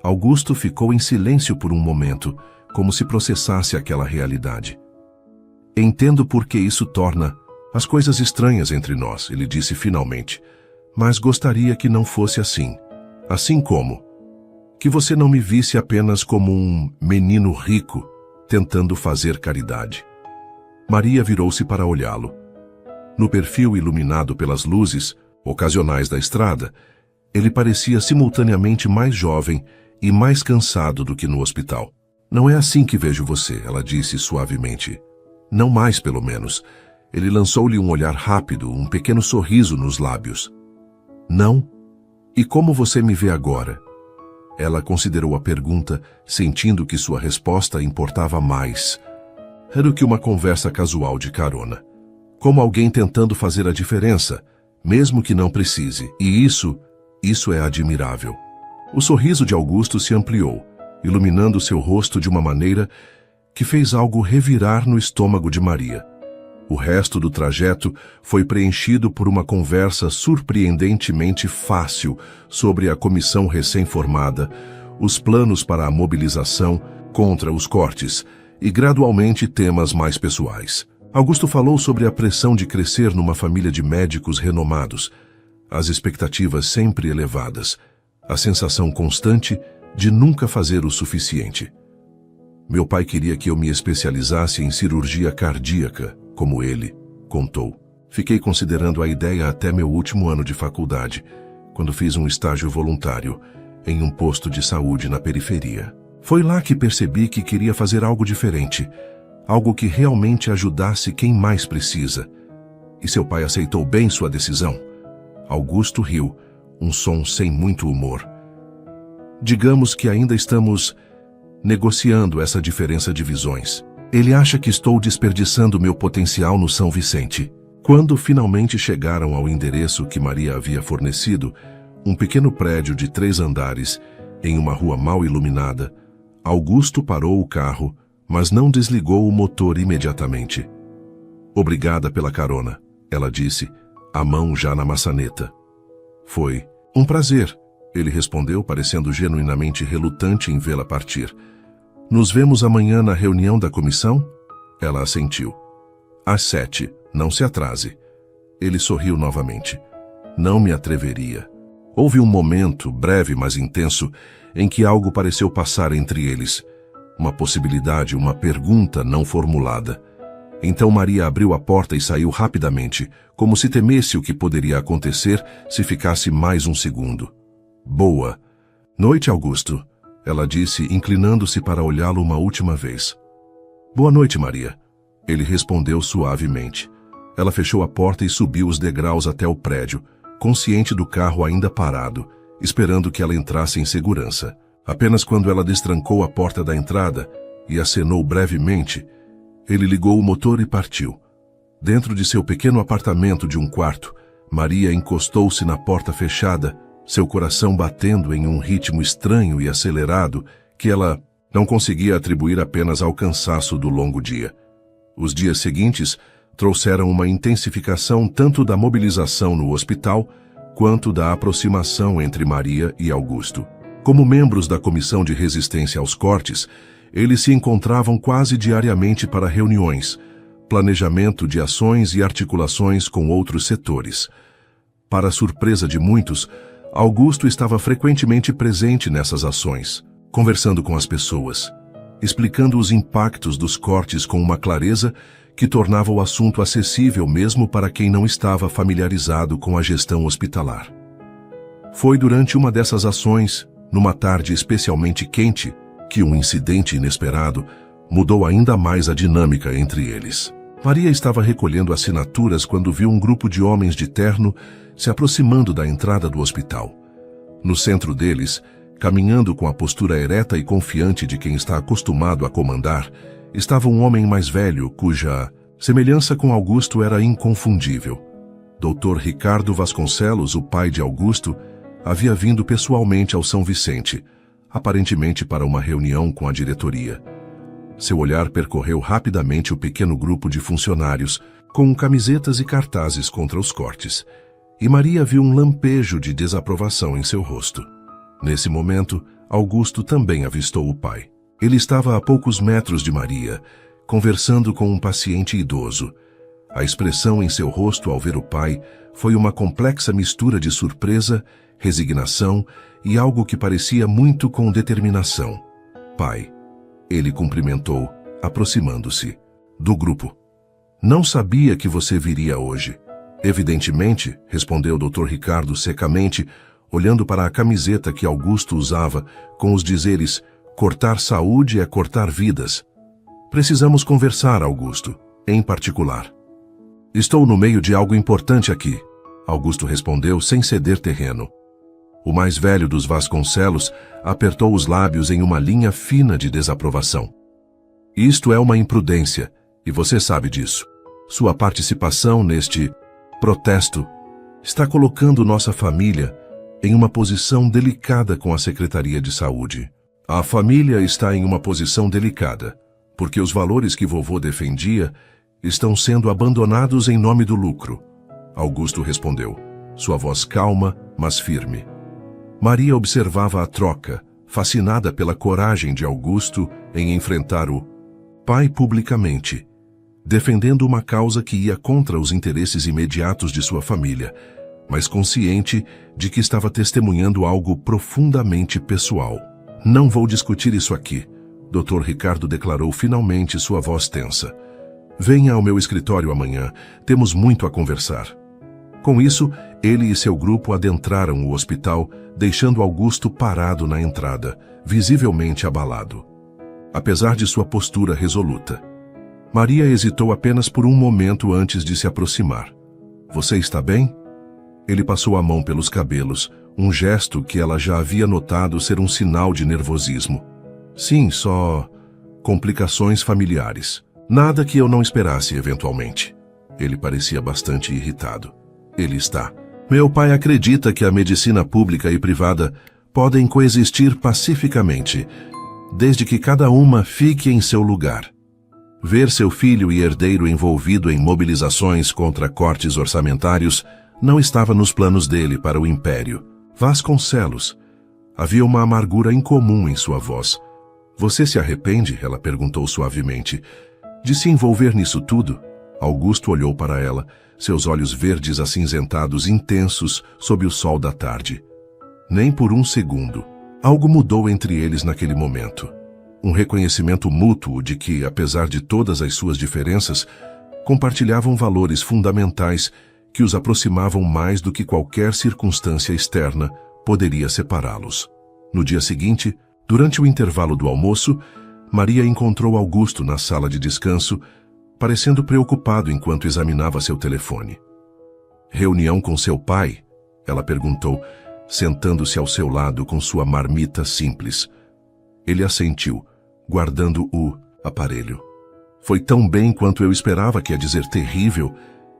Augusto ficou em silêncio por um momento, como se processasse aquela realidade. Entendo por que isso torna as coisas estranhas entre nós, ele disse finalmente. Mas gostaria que não fosse assim. Assim como que você não me visse apenas como um menino rico tentando fazer caridade. Maria virou-se para olhá-lo. No perfil iluminado pelas luzes ocasionais da estrada, ele parecia simultaneamente mais jovem e mais cansado do que no hospital. Não é assim que vejo você, ela disse suavemente. Não mais, pelo menos. Ele lançou-lhe um olhar rápido, um pequeno sorriso nos lábios. Não? E como você me vê agora? Ela considerou a pergunta, sentindo que sua resposta importava mais. Era do que uma conversa casual de carona. Como alguém tentando fazer a diferença, mesmo que não precise. E isso é admirável. O sorriso de Augusto se ampliou, iluminando seu rosto de uma maneira que fez algo revirar no estômago de Maria. O resto do trajeto foi preenchido por uma conversa surpreendentemente fácil sobre a comissão recém-formada, os planos para a mobilização contra os cortes e, gradualmente, temas mais pessoais. Augusto falou sobre a pressão de crescer numa família de médicos renomados, as expectativas sempre elevadas, a sensação constante de nunca fazer o suficiente. Meu pai queria que eu me especializasse em cirurgia cardíaca, como ele, contou. Fiquei considerando a ideia até meu último ano de faculdade, quando fiz um estágio voluntário em um posto de saúde na periferia. Foi lá que percebi que queria fazer algo diferente, algo que realmente ajudasse quem mais precisa. E seu pai aceitou bem sua decisão? Augusto riu, um som sem muito humor. Digamos que ainda estamos negociando essa diferença de visões. Ele acha que estou desperdiçando meu potencial no São Vicente. Quando finalmente chegaram ao endereço que Maria havia fornecido, um pequeno prédio de 3 andares, em uma rua mal iluminada, Augusto parou o carro, mas não desligou o motor imediatamente. Obrigada pela carona, ela disse, a mão já na maçaneta. Foi um prazer, ele respondeu, parecendo genuinamente relutante em vê-la partir. Nos vemos amanhã na reunião da comissão? Ela assentiu. Às 7, não se atrase. Ele sorriu novamente. Não me atreveria. Houve um momento, breve mas intenso, em que algo pareceu passar entre eles. Uma possibilidade, uma pergunta não formulada. Então Maria abriu a porta e saiu rapidamente, como se temesse o que poderia acontecer se ficasse mais um segundo. Boa noite, Augusto, ela disse, inclinando-se para olhá-lo uma última vez. Boa noite, Maria. Ele respondeu suavemente. Ela fechou a porta e subiu os degraus até o prédio, consciente do carro ainda parado, esperando que ela entrasse em segurança. Apenas quando ela destrancou a porta da entrada e acenou brevemente, ele ligou o motor e partiu. Dentro de seu pequeno apartamento de um quarto, Maria encostou-se na porta fechada, seu coração batendo em um ritmo estranho e acelerado que ela não conseguia atribuir apenas ao cansaço do longo dia. Os dias seguintes trouxeram uma intensificação tanto da mobilização no hospital quanto da aproximação entre Maria e Augusto. Como membros da Comissão de Resistência aos Cortes, eles se encontravam quase diariamente para reuniões, planejamento de ações e articulações com outros setores. Para a surpresa de muitos, Augusto estava frequentemente presente nessas ações, conversando com as pessoas, explicando os impactos dos cortes com uma clareza que tornava o assunto acessível mesmo para quem não estava familiarizado com a gestão hospitalar. Foi durante uma dessas ações, numa tarde especialmente quente, que um incidente inesperado mudou ainda mais a dinâmica entre eles. Maria estava recolhendo assinaturas quando viu um grupo de homens de terno se aproximando da entrada do hospital. No centro deles, caminhando com a postura ereta e confiante de quem está acostumado a comandar, estava um homem mais velho cuja semelhança com Augusto era inconfundível. Dr. Ricardo Vasconcelos, o pai de Augusto, havia vindo pessoalmente ao São Vicente, aparentemente para uma reunião com a diretoria. Seu olhar percorreu rapidamente o pequeno grupo de funcionários, com camisetas e cartazes contra os cortes, e Maria viu um lampejo de desaprovação em seu rosto. Nesse momento, Augusto também avistou o pai. Ele estava a poucos metros de Maria, conversando com um paciente idoso. A expressão em seu rosto ao ver o pai foi uma complexa mistura de surpresa, resignação e algo que parecia muito com determinação. Pai, ele cumprimentou, aproximando-se do grupo. Não sabia que você viria hoje. Evidentemente, respondeu o Dr. Ricardo secamente, olhando para a camiseta que Augusto usava, com os dizeres: cortar saúde é cortar vidas. Precisamos conversar, Augusto, em particular. Estou no meio de algo importante aqui, Augusto respondeu sem ceder terreno. O mais velho dos Vasconcelos apertou os lábios em uma linha fina de desaprovação. Isto é uma imprudência, e você sabe disso. Sua participação neste protesto está colocando nossa família em uma posição delicada com a Secretaria de Saúde. A família está em uma posição delicada, porque os valores que vovô defendia estão sendo abandonados em nome do lucro. Augusto respondeu, sua voz calma, mas firme. Maria observava a troca, fascinada pela coragem de Augusto em enfrentar o pai publicamente, defendendo uma causa que ia contra os interesses imediatos de sua família, mas consciente de que estava testemunhando algo profundamente pessoal. Não vou discutir isso aqui, Dr. Ricardo declarou finalmente, sua voz tensa. Venha ao meu escritório amanhã, temos muito a conversar. Com isso, ele e seu grupo adentraram o hospital, deixando Augusto parado na entrada, visivelmente abalado. Apesar de sua postura resoluta, Maria hesitou apenas por um momento antes de se aproximar. Você está bem? Ele passou a mão pelos cabelos, um gesto que ela já havia notado ser um sinal de nervosismo. Sim, só complicações familiares. Nada que eu não esperasse eventualmente. Ele parecia bastante irritado. Ele está. Meu pai acredita que a medicina pública e privada podem coexistir pacificamente, desde que cada uma fique em seu lugar. Ver seu filho e herdeiro envolvido em mobilizações contra cortes orçamentários não estava nos planos dele para o império. Vasconcelos. Havia uma amargura incomum em sua voz. Você se arrepende? Ela perguntou suavemente. De se envolver nisso tudo? Augusto olhou para ela, seus olhos verdes acinzentados intensos sob o sol da tarde. Nem por um segundo. Algo mudou entre eles naquele momento. Um reconhecimento mútuo de que, apesar de todas as suas diferenças, compartilhavam valores fundamentais que os aproximavam mais do que qualquer circunstância externa poderia separá-los. No dia seguinte, durante o intervalo do almoço, Maria encontrou Augusto na sala de descanso, parecendo preocupado enquanto examinava seu telefone. "Reunião com seu pai?" ela perguntou, sentando-se ao seu lado com sua marmita simples. Ele assentiu, guardando o aparelho. "Foi tão bem quanto eu esperava", quer dizer terrível.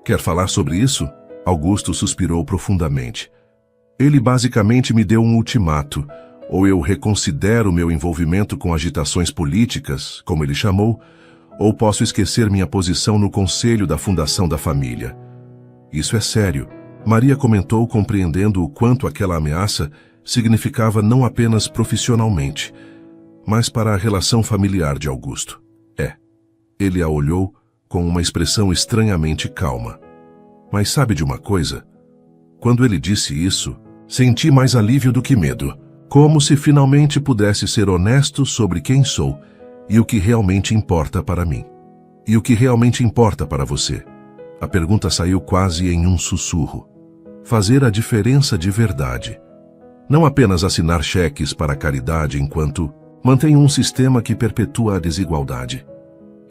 "Quer falar sobre isso?" Augusto suspirou profundamente. "Ele basicamente me deu um ultimato. Ou eu reconsidero meu envolvimento com agitações políticas, como ele chamou, ou posso esquecer minha posição no conselho da Fundação da Família." "Isso é sério", Maria comentou, compreendendo o quanto aquela ameaça significava não apenas profissionalmente, mas para a relação familiar de Augusto. Ele a olhou com uma expressão estranhamente calma. "Mas sabe de uma coisa? Quando ele disse isso, senti mais alívio do que medo, como se finalmente pudesse ser honesto sobre quem sou e o que realmente importa para mim. E o que realmente importa para você?" A pergunta saiu quase em um sussurro. "Fazer a diferença de verdade. Não apenas assinar cheques para a caridade enquanto mantém um sistema que perpetua a desigualdade."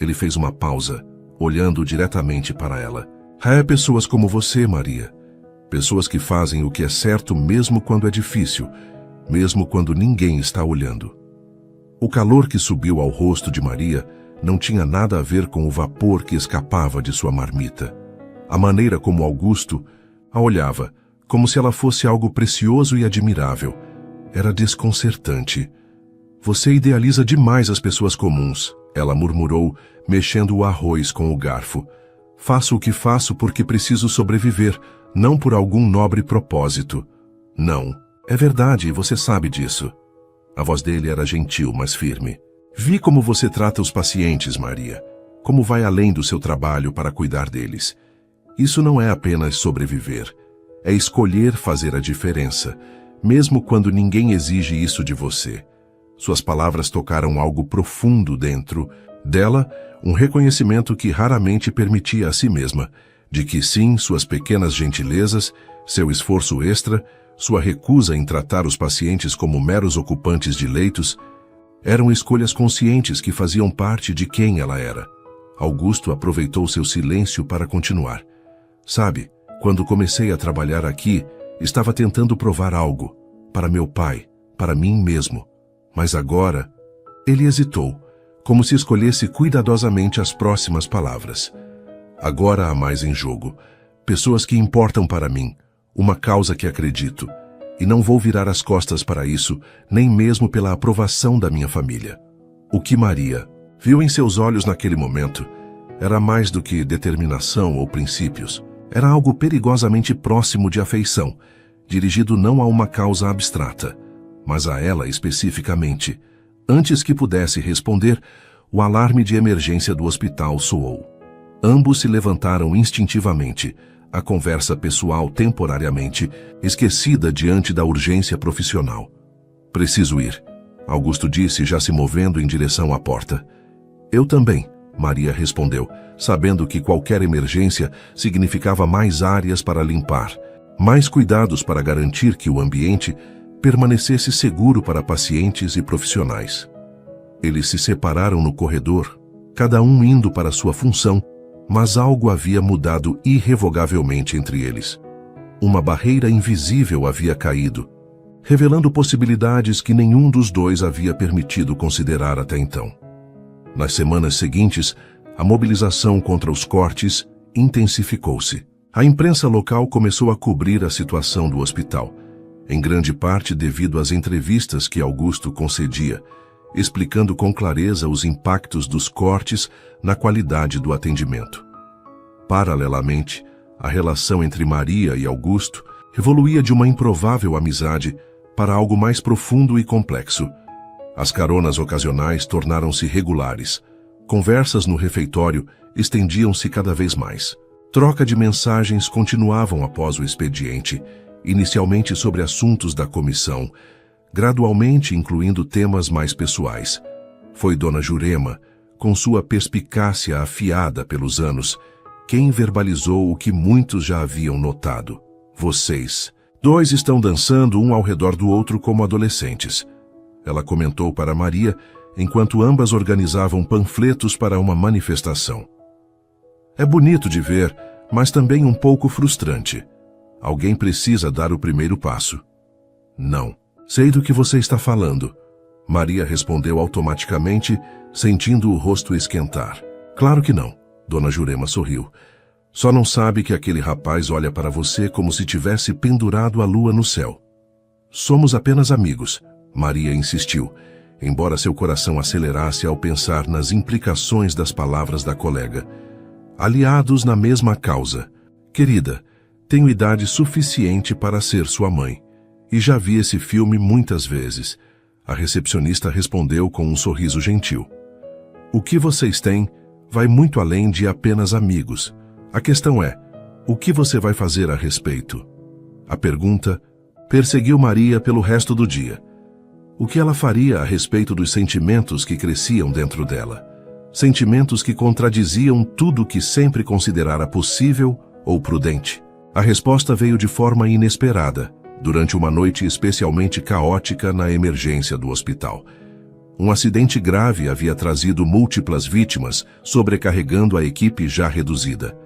Ele fez uma pausa, olhando diretamente para ela. "Há pessoas como você, Maria. Pessoas que fazem o que é certo mesmo quando é difícil, mesmo quando ninguém está olhando." O calor que subiu ao rosto de Maria não tinha nada a ver com o vapor que escapava de sua marmita. A maneira como Augusto a olhava, como se ela fosse algo precioso e admirável, era desconcertante. "Você idealiza demais as pessoas comuns", ela murmurou, mexendo o arroz com o garfo. "Faço o que faço porque preciso sobreviver, não por algum nobre propósito." "Não, é verdade e você sabe disso." A voz dele era gentil, mas firme. "Vi como você trata os pacientes, Maria. Como vai além do seu trabalho para cuidar deles. Isso não é apenas sobreviver. É escolher fazer a diferença, mesmo quando ninguém exige isso de você." Suas palavras tocaram algo profundo dentro dela, um reconhecimento que raramente permitia a si mesma, de que sim, suas pequenas gentilezas, seu esforço extra, sua recusa em tratar os pacientes como meros ocupantes de leitos, eram escolhas conscientes que faziam parte de quem ela era. Augusto aproveitou seu silêncio para continuar. "Sabe, quando comecei a trabalhar aqui, estava tentando provar algo, para meu pai, para mim mesmo. Mas agora..." Ele hesitou, como se escolhesse cuidadosamente as próximas palavras. "Agora há mais em jogo. Pessoas que importam para mim, uma causa que acredito, e não vou virar as costas para isso, nem mesmo pela aprovação da minha família." O que Maria viu em seus olhos naquele momento era mais do que determinação ou princípios. Era algo perigosamente próximo de afeição, dirigido não a uma causa abstrata, mas a ela especificamente. Antes que pudesse responder, o alarme de emergência do hospital soou. Ambos se levantaram instintivamente, a conversa pessoal temporariamente esquecida diante da urgência profissional. "Preciso ir", Augusto disse, já se movendo em direção à porta. "Eu também", Maria respondeu, sabendo que qualquer emergência significava mais áreas para limpar, mais cuidados para garantir que o ambiente permanecesse seguro para pacientes e profissionais. Eles se separaram no corredor, cada um indo para sua função, mas algo havia mudado irrevogavelmente entre eles. Uma barreira invisível havia caído, revelando possibilidades que nenhum dos dois havia permitido considerar até então. Nas semanas seguintes, a mobilização contra os cortes intensificou-se. A imprensa local começou a cobrir a situação do hospital, em grande parte devido às entrevistas que Augusto concedia, explicando com clareza os impactos dos cortes na qualidade do atendimento. Paralelamente, a relação entre Maria e Augusto evoluía de uma improvável amizade para algo mais profundo e complexo. As caronas ocasionais tornaram-se regulares. Conversas no refeitório estendiam-se cada vez mais. Troca de mensagens continuavam após o expediente, inicialmente sobre assuntos da comissão, gradualmente incluindo temas mais pessoais. Foi Dona Jurema, com sua perspicácia afiada pelos anos, quem verbalizou o que muitos já haviam notado. Vocês. Dois estão dançando um ao redor do outro como adolescentes. Ela comentou para Maria, enquanto ambas organizavam panfletos para uma manifestação. É bonito de ver, mas também um pouco frustrante. Alguém precisa dar o primeiro passo. Não. Sei do que você está falando. Maria respondeu automaticamente, sentindo o rosto esquentar. Claro que não. Dona Jurema sorriu. Só não sabe que aquele rapaz olha para você como se tivesse pendurado a lua no céu. Somos apenas amigos, Maria insistiu, embora seu coração acelerasse ao pensar nas implicações das palavras da colega. Aliados na mesma causa. Querida, tenho idade suficiente para ser sua mãe. E já vi esse filme muitas vezes. A recepcionista respondeu com um sorriso gentil. O que vocês têm vai muito além de apenas amigos. A questão é, o que você vai fazer a respeito? A pergunta perseguiu Maria pelo resto do dia. O que ela faria a respeito dos sentimentos que cresciam dentro dela? Sentimentos que contradiziam tudo que sempre considerara possível ou prudente. A resposta veio de forma inesperada, durante uma noite especialmente caótica na emergência do hospital. Um acidente grave havia trazido múltiplas vítimas, sobrecarregando a equipe já reduzida.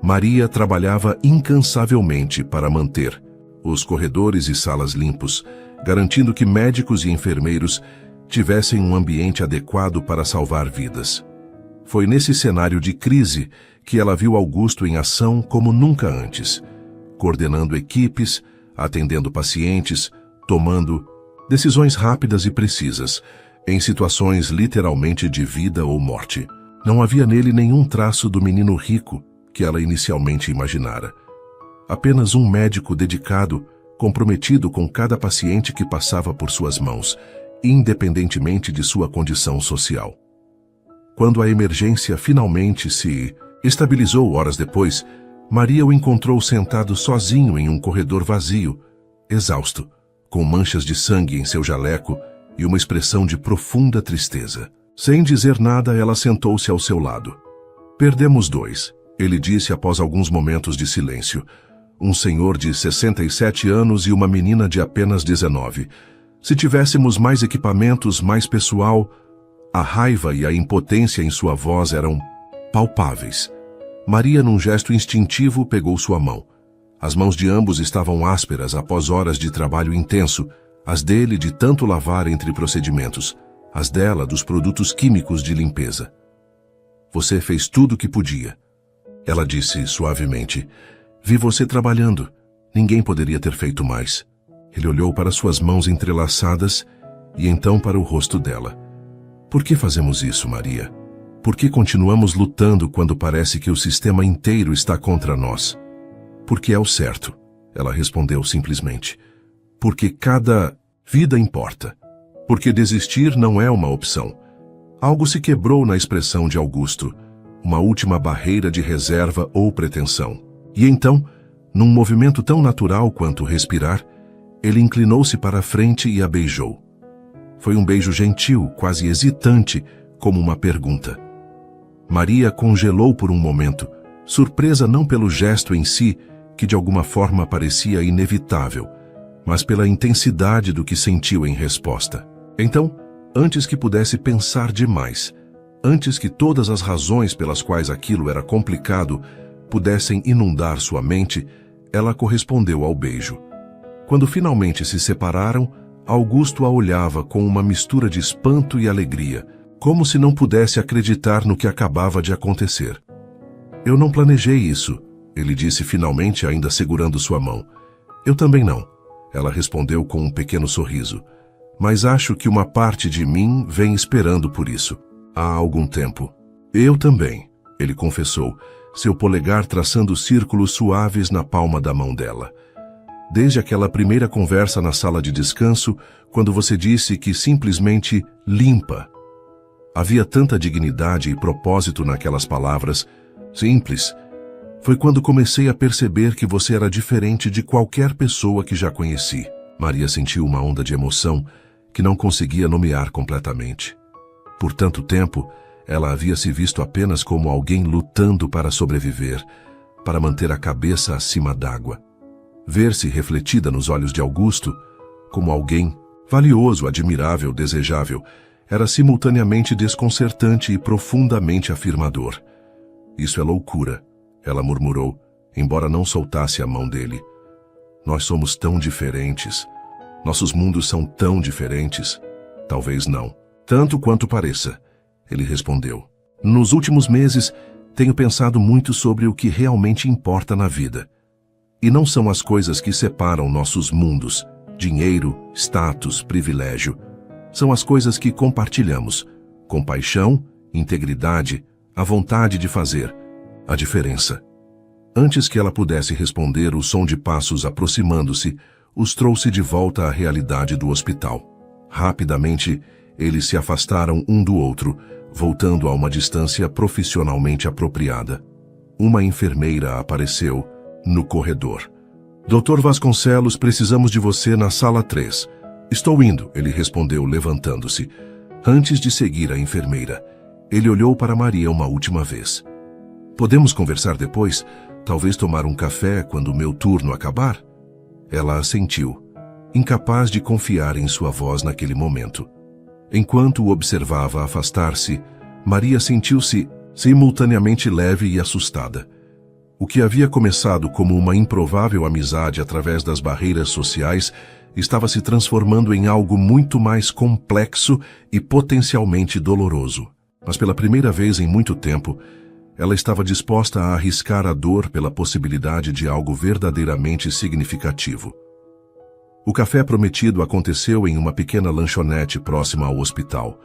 Maria trabalhava incansavelmente para manter os corredores e salas limpos, garantindo que médicos e enfermeiros tivessem um ambiente adequado para salvar vidas. Foi nesse cenário de crise que ela viu Augusto em ação como nunca antes, coordenando equipes, atendendo pacientes, tomando decisões rápidas e precisas, em situações literalmente de vida ou morte. Não havia nele nenhum traço do menino rico que ela inicialmente imaginara. Apenas um médico dedicado, comprometido com cada paciente que passava por suas mãos, independentemente de sua condição social. Quando a emergência finalmente se estabilizou horas depois, Maria o encontrou sentado sozinho em um corredor vazio, exausto, com manchas de sangue em seu jaleco e uma expressão de profunda tristeza. Sem dizer nada, ela sentou-se ao seu lado. Perdemos dois, ele disse após alguns momentos de silêncio. Um senhor de 67 anos e uma menina de apenas 19. Se tivéssemos mais equipamentos, mais pessoal... A raiva e a impotência em sua voz eram palpáveis. Maria, num gesto instintivo, pegou sua mão. As mãos de ambos estavam ásperas após horas de trabalho intenso, as dele de tanto lavar entre procedimentos, as dela dos produtos químicos de limpeza. Você fez tudo o que podia. Ela disse suavemente. Vi você trabalhando. Ninguém poderia ter feito mais. Ele olhou para suas mãos entrelaçadas e então para o rosto dela. Por que fazemos isso, Maria? Por que continuamos lutando quando parece que o sistema inteiro está contra nós? Porque é o certo, ela respondeu simplesmente. Porque cada vida importa. Porque desistir não é uma opção. Algo se quebrou na expressão de Augusto, uma última barreira de reserva ou pretensão. E então, num movimento tão natural quanto respirar, ele inclinou-se para a frente e a beijou. Foi um beijo gentil, quase hesitante, como uma pergunta. Maria congelou por um momento, surpresa não pelo gesto em si, que de alguma forma parecia inevitável, mas pela intensidade do que sentiu em resposta. Então, antes que pudesse pensar demais, antes que todas as razões pelas quais aquilo era complicado pudessem inundar sua mente, ela correspondeu ao beijo. Quando finalmente se separaram, Augusto a olhava com uma mistura de espanto e alegria, como se não pudesse acreditar no que acabava de acontecer. Eu não planejei isso, ele disse finalmente, ainda segurando sua mão. Eu também não, ela respondeu com um pequeno sorriso. Mas acho que uma parte de mim vem esperando por isso. Há algum tempo. Eu também, ele confessou, seu polegar traçando círculos suaves na palma da mão dela. Desde aquela primeira conversa na sala de descanso, quando você disse que simplesmente limpa. Havia tanta dignidade e propósito naquelas palavras, simples. Foi quando comecei a perceber que você era diferente de qualquer pessoa que já conheci. Maria sentiu uma onda de emoção que não conseguia nomear completamente. Por tanto tempo, ela havia se visto apenas como alguém lutando para sobreviver, para manter a cabeça acima d'água. Ver-se refletida nos olhos de Augusto, como alguém valioso, admirável, desejável, era simultaneamente desconcertante e profundamente afirmador. Isso é loucura, ela murmurou, embora não soltasse a mão dele. Nós somos tão diferentes. Nossos mundos são tão diferentes. Talvez não. Tanto quanto pareça, ele respondeu. Nos últimos meses, tenho pensado muito sobre o que realmente importa na vida. E não são as coisas que separam nossos mundos, dinheiro, status, privilégio. São as coisas que compartilhamos, compaixão, integridade, a vontade de fazer, a diferença. Antes que ela pudesse responder, o som de passos aproximando-se os trouxe de volta à realidade do hospital. Rapidamente, eles se afastaram um do outro, voltando a uma distância profissionalmente apropriada. Uma enfermeira apareceu no corredor. Dr. Vasconcelos, precisamos de você na sala 3. Estou indo, ele respondeu, levantando-se. Antes de seguir a enfermeira, ele olhou para Maria uma última vez. Podemos conversar depois? Talvez tomar um café quando o meu turno acabar? Ela assentiu, incapaz de confiar em sua voz naquele momento. Enquanto o observava afastar-se, Maria sentiu-se simultaneamente leve e assustada. O que havia começado como uma improvável amizade através das barreiras sociais estava se transformando em algo muito mais complexo e potencialmente doloroso. Mas pela primeira vez em muito tempo, ela estava disposta a arriscar a dor pela possibilidade de algo verdadeiramente significativo. O café prometido aconteceu em uma pequena lanchonete próxima ao hospital,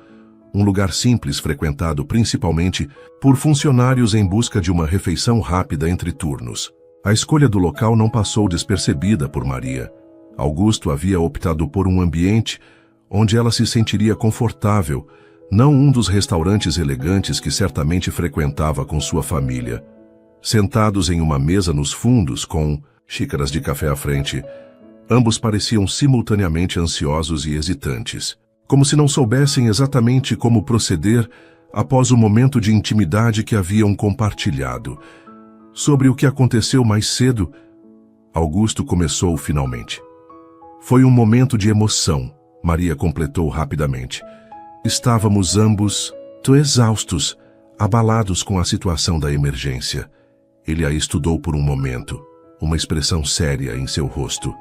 um lugar simples frequentado principalmente por funcionários em busca de uma refeição rápida entre turnos. A escolha do local não passou despercebida por Maria. Augusto havia optado por um ambiente onde ela se sentiria confortável, não um dos restaurantes elegantes que certamente frequentava com sua família. Sentados em uma mesa nos fundos, com xícaras de café à frente, ambos pareciam simultaneamente ansiosos e hesitantes, como se não soubessem exatamente como proceder após o momento de intimidade que haviam compartilhado. Sobre o que aconteceu mais cedo, Augusto começou finalmente. Foi um momento de emoção, Maria completou rapidamente. Estávamos ambos exaustos, abalados com a situação da emergência. Ele a estudou por um momento, uma expressão séria em seu rosto.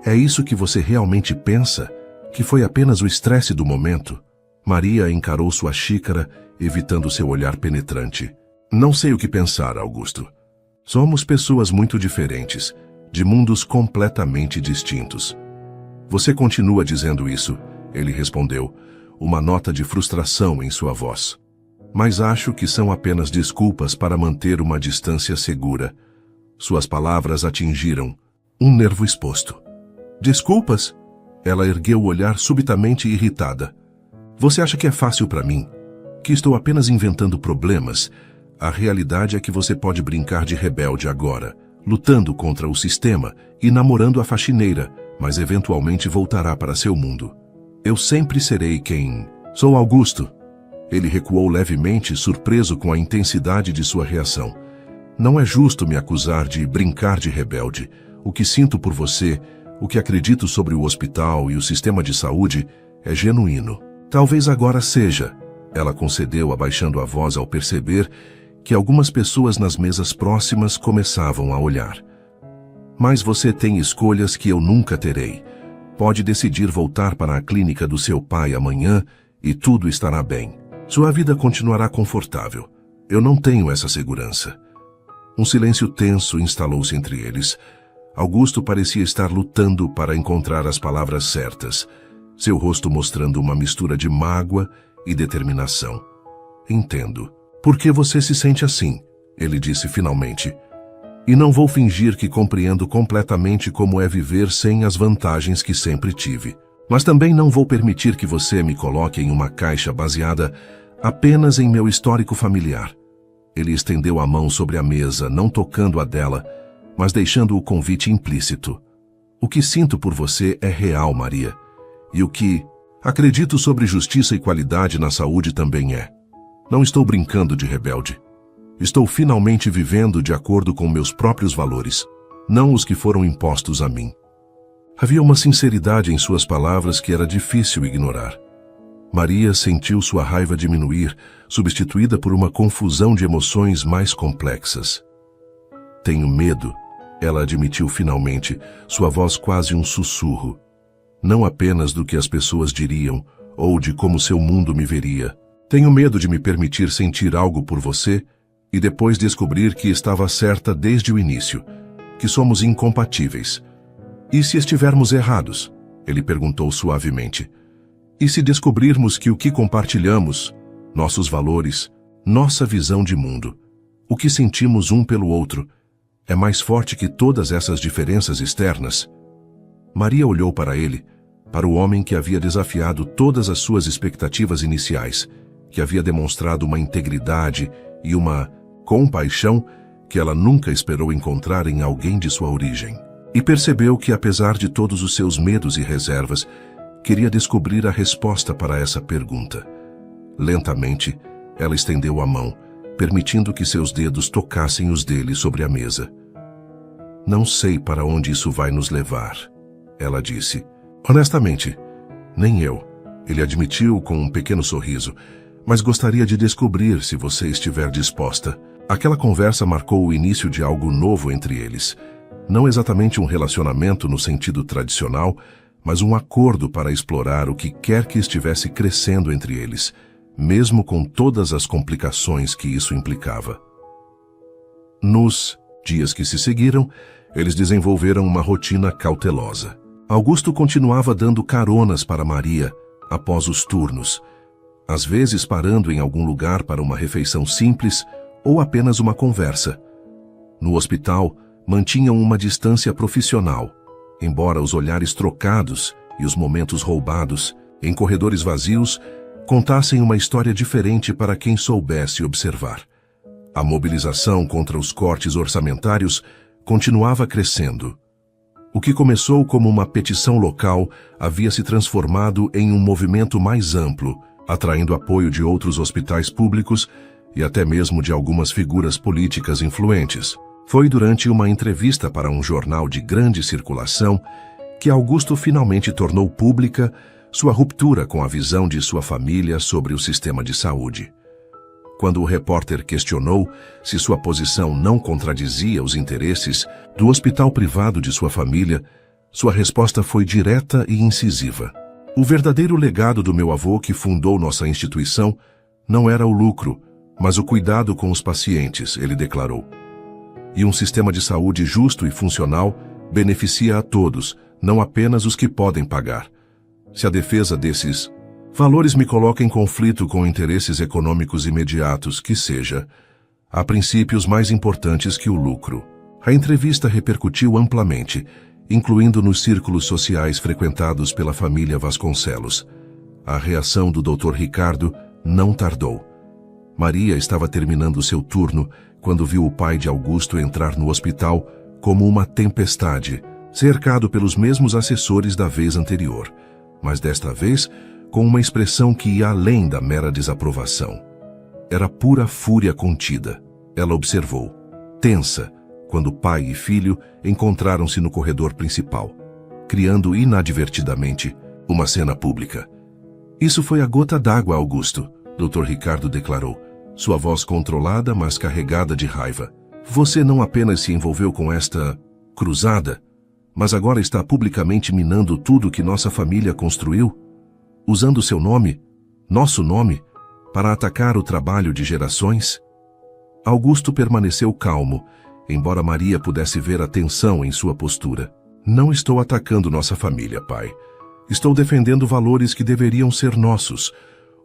É isso que você realmente pensa? Que foi apenas o estresse do momento? Maria encarou sua xícara, evitando seu olhar penetrante. Não sei o que pensar, Augusto. Somos pessoas muito diferentes, de mundos completamente distintos. Você continua dizendo isso, ele respondeu, uma nota de frustração em sua voz. Mas acho que são apenas desculpas para manter uma distância segura. Suas palavras atingiram um nervo exposto. Desculpas? Ela ergueu o olhar subitamente irritada. Você acha que é fácil para mim? Que estou apenas inventando problemas? A realidade é que você pode brincar de rebelde agora, lutando contra o sistema e namorando a faxineira, mas eventualmente voltará para seu mundo. Eu sempre serei quem... Sou Augusto. Ele recuou levemente, surpreso com a intensidade de sua reação. Não é justo me acusar de brincar de rebelde. O que sinto por você, o que acredito sobre o hospital e o sistema de saúde é genuíno. Talvez agora seja, ela concedeu abaixando a voz ao perceber que algumas pessoas nas mesas próximas começavam a olhar. Mas você tem escolhas que eu nunca terei. Pode decidir voltar para a clínica do seu pai amanhã e tudo estará bem. Sua vida continuará confortável. Eu não tenho essa segurança. Um silêncio tenso instalou-se entre eles. Augusto parecia estar lutando para encontrar as palavras certas, seu rosto mostrando uma mistura de mágoa e determinação. Entendo. Por que você se sente assim? Ele disse finalmente. E não vou fingir que compreendo completamente como é viver sem as vantagens que sempre tive. Mas também não vou permitir que você me coloque em uma caixa baseada apenas em meu histórico familiar. Ele estendeu a mão sobre a mesa, não tocando a dela, mas deixando o convite implícito. O que sinto por você é real, Maria. E o que acredito sobre justiça e qualidade na saúde também é. Não estou brincando de rebelde. Estou finalmente vivendo de acordo com meus próprios valores, não os que foram impostos a mim. Havia uma sinceridade em suas palavras que era difícil ignorar. Maria sentiu sua raiva diminuir, substituída por uma confusão de emoções mais complexas. Tenho medo, ela admitiu finalmente, sua voz quase um sussurro. Não apenas do que as pessoas diriam, ou de como seu mundo me veria. Tenho medo de me permitir sentir algo por você e depois descobrir que estava certa desde o início, que somos incompatíveis. E se estivermos errados? Ele perguntou suavemente. E se descobrirmos que o que compartilhamos, nossos valores, nossa visão de mundo, o que sentimos um pelo outro, é mais forte que todas essas diferenças externas? Maria olhou para ele, para o homem que havia desafiado todas as suas expectativas iniciais, que havia demonstrado uma integridade e uma compaixão que ela nunca esperou encontrar em alguém de sua origem. E percebeu que, apesar de todos os seus medos e reservas, queria descobrir a resposta para essa pergunta. Lentamente, ela estendeu a mão, permitindo que seus dedos tocassem os dele sobre a mesa. Não sei para onde isso vai nos levar, ela disse. Honestamente, nem eu, ele admitiu com um pequeno sorriso, mas gostaria de descobrir se você estiver disposta. Aquela conversa marcou o início de algo novo entre eles. Não exatamente um relacionamento no sentido tradicional, mas um acordo para explorar o que quer que estivesse crescendo entre eles, mesmo com todas as complicações que isso implicava. Nos dias que se seguiram, eles desenvolveram uma rotina cautelosa. Augusto continuava dando caronas para Maria após os turnos, às vezes parando em algum lugar para uma refeição simples ou apenas uma conversa. No hospital, mantinham uma distância profissional, embora os olhares trocados e os momentos roubados, em corredores vazios, contassem uma história diferente para quem soubesse observar. A mobilização contra os cortes orçamentários continuava crescendo. O que começou como uma petição local havia se transformado em um movimento mais amplo, atraindo apoio de outros hospitais públicos e até mesmo de algumas figuras políticas influentes. Foi durante uma entrevista para um jornal de grande circulação que Augusto finalmente tornou pública sua ruptura com a visão de sua família sobre o sistema de saúde. Quando o repórter questionou se sua posição não contradizia os interesses do hospital privado de sua família, sua resposta foi direta e incisiva. O verdadeiro legado do meu avô que fundou nossa instituição não era o lucro, mas o cuidado com os pacientes, ele declarou. E um sistema de saúde justo e funcional beneficia a todos, não apenas os que podem pagar. Se a defesa desses valores me coloca em conflito com interesses econômicos imediatos, que seja, há princípios mais importantes que o lucro. A entrevista repercutiu amplamente, incluindo nos círculos sociais frequentados pela família Vasconcelos. A reação do Dr. Ricardo não tardou. Maria estava terminando seu turno quando viu o pai de Augusto entrar no hospital como uma tempestade, cercado pelos mesmos assessores da vez anterior, mas desta vez com uma expressão que ia além da mera desaprovação. Era pura fúria contida. Ela observou, tensa, quando pai e filho encontraram-se no corredor principal, criando inadvertidamente uma cena pública. Isso foi a gota d'água, Augusto, Dr. Ricardo declarou, sua voz controlada, mas carregada de raiva. Você não apenas se envolveu com esta cruzada, mas agora está publicamente minando tudo que nossa família construiu, usando seu nome, nosso nome, para atacar o trabalho de gerações? Augusto permaneceu calmo, embora Maria pudesse ver a tensão em sua postura. Não estou atacando nossa família, pai. Estou defendendo valores que deveriam ser nossos.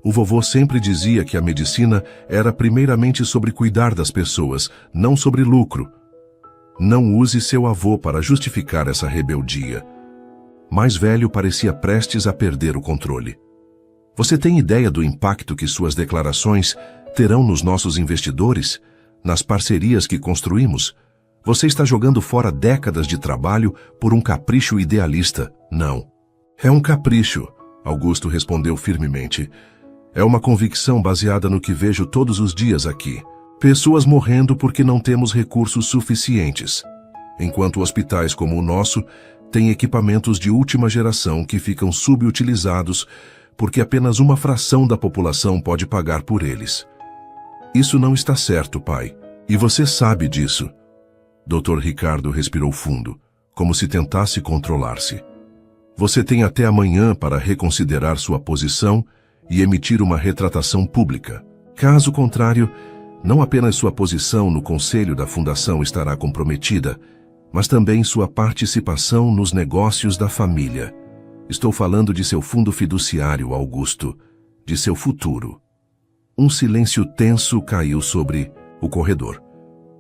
O vovô sempre dizia que a medicina era primeiramente sobre cuidar das pessoas, não sobre lucro. Não use seu avô para justificar essa rebeldia. Mais velho parecia prestes a perder o controle. Você tem ideia do impacto que suas declarações terão nos nossos investidores, nas parcerias que construímos? Você está jogando fora décadas de trabalho por um capricho idealista. Não. É um capricho, Augusto respondeu firmemente. É uma convicção baseada no que vejo todos os dias aqui. Pessoas morrendo porque não temos recursos suficientes, enquanto hospitais como o nosso têm equipamentos de última geração que ficam subutilizados porque apenas uma fração da população pode pagar por eles. Isso não está certo, pai, e você sabe disso. Dr. Ricardo respirou fundo, como se tentasse controlar-se. Você tem até amanhã para reconsiderar sua posição e emitir uma retratação pública. Caso contrário, não apenas sua posição no conselho da fundação estará comprometida, mas também sua participação nos negócios da família. Estou falando de seu fundo fiduciário, Augusto, de seu futuro. Um silêncio tenso caiu sobre o corredor.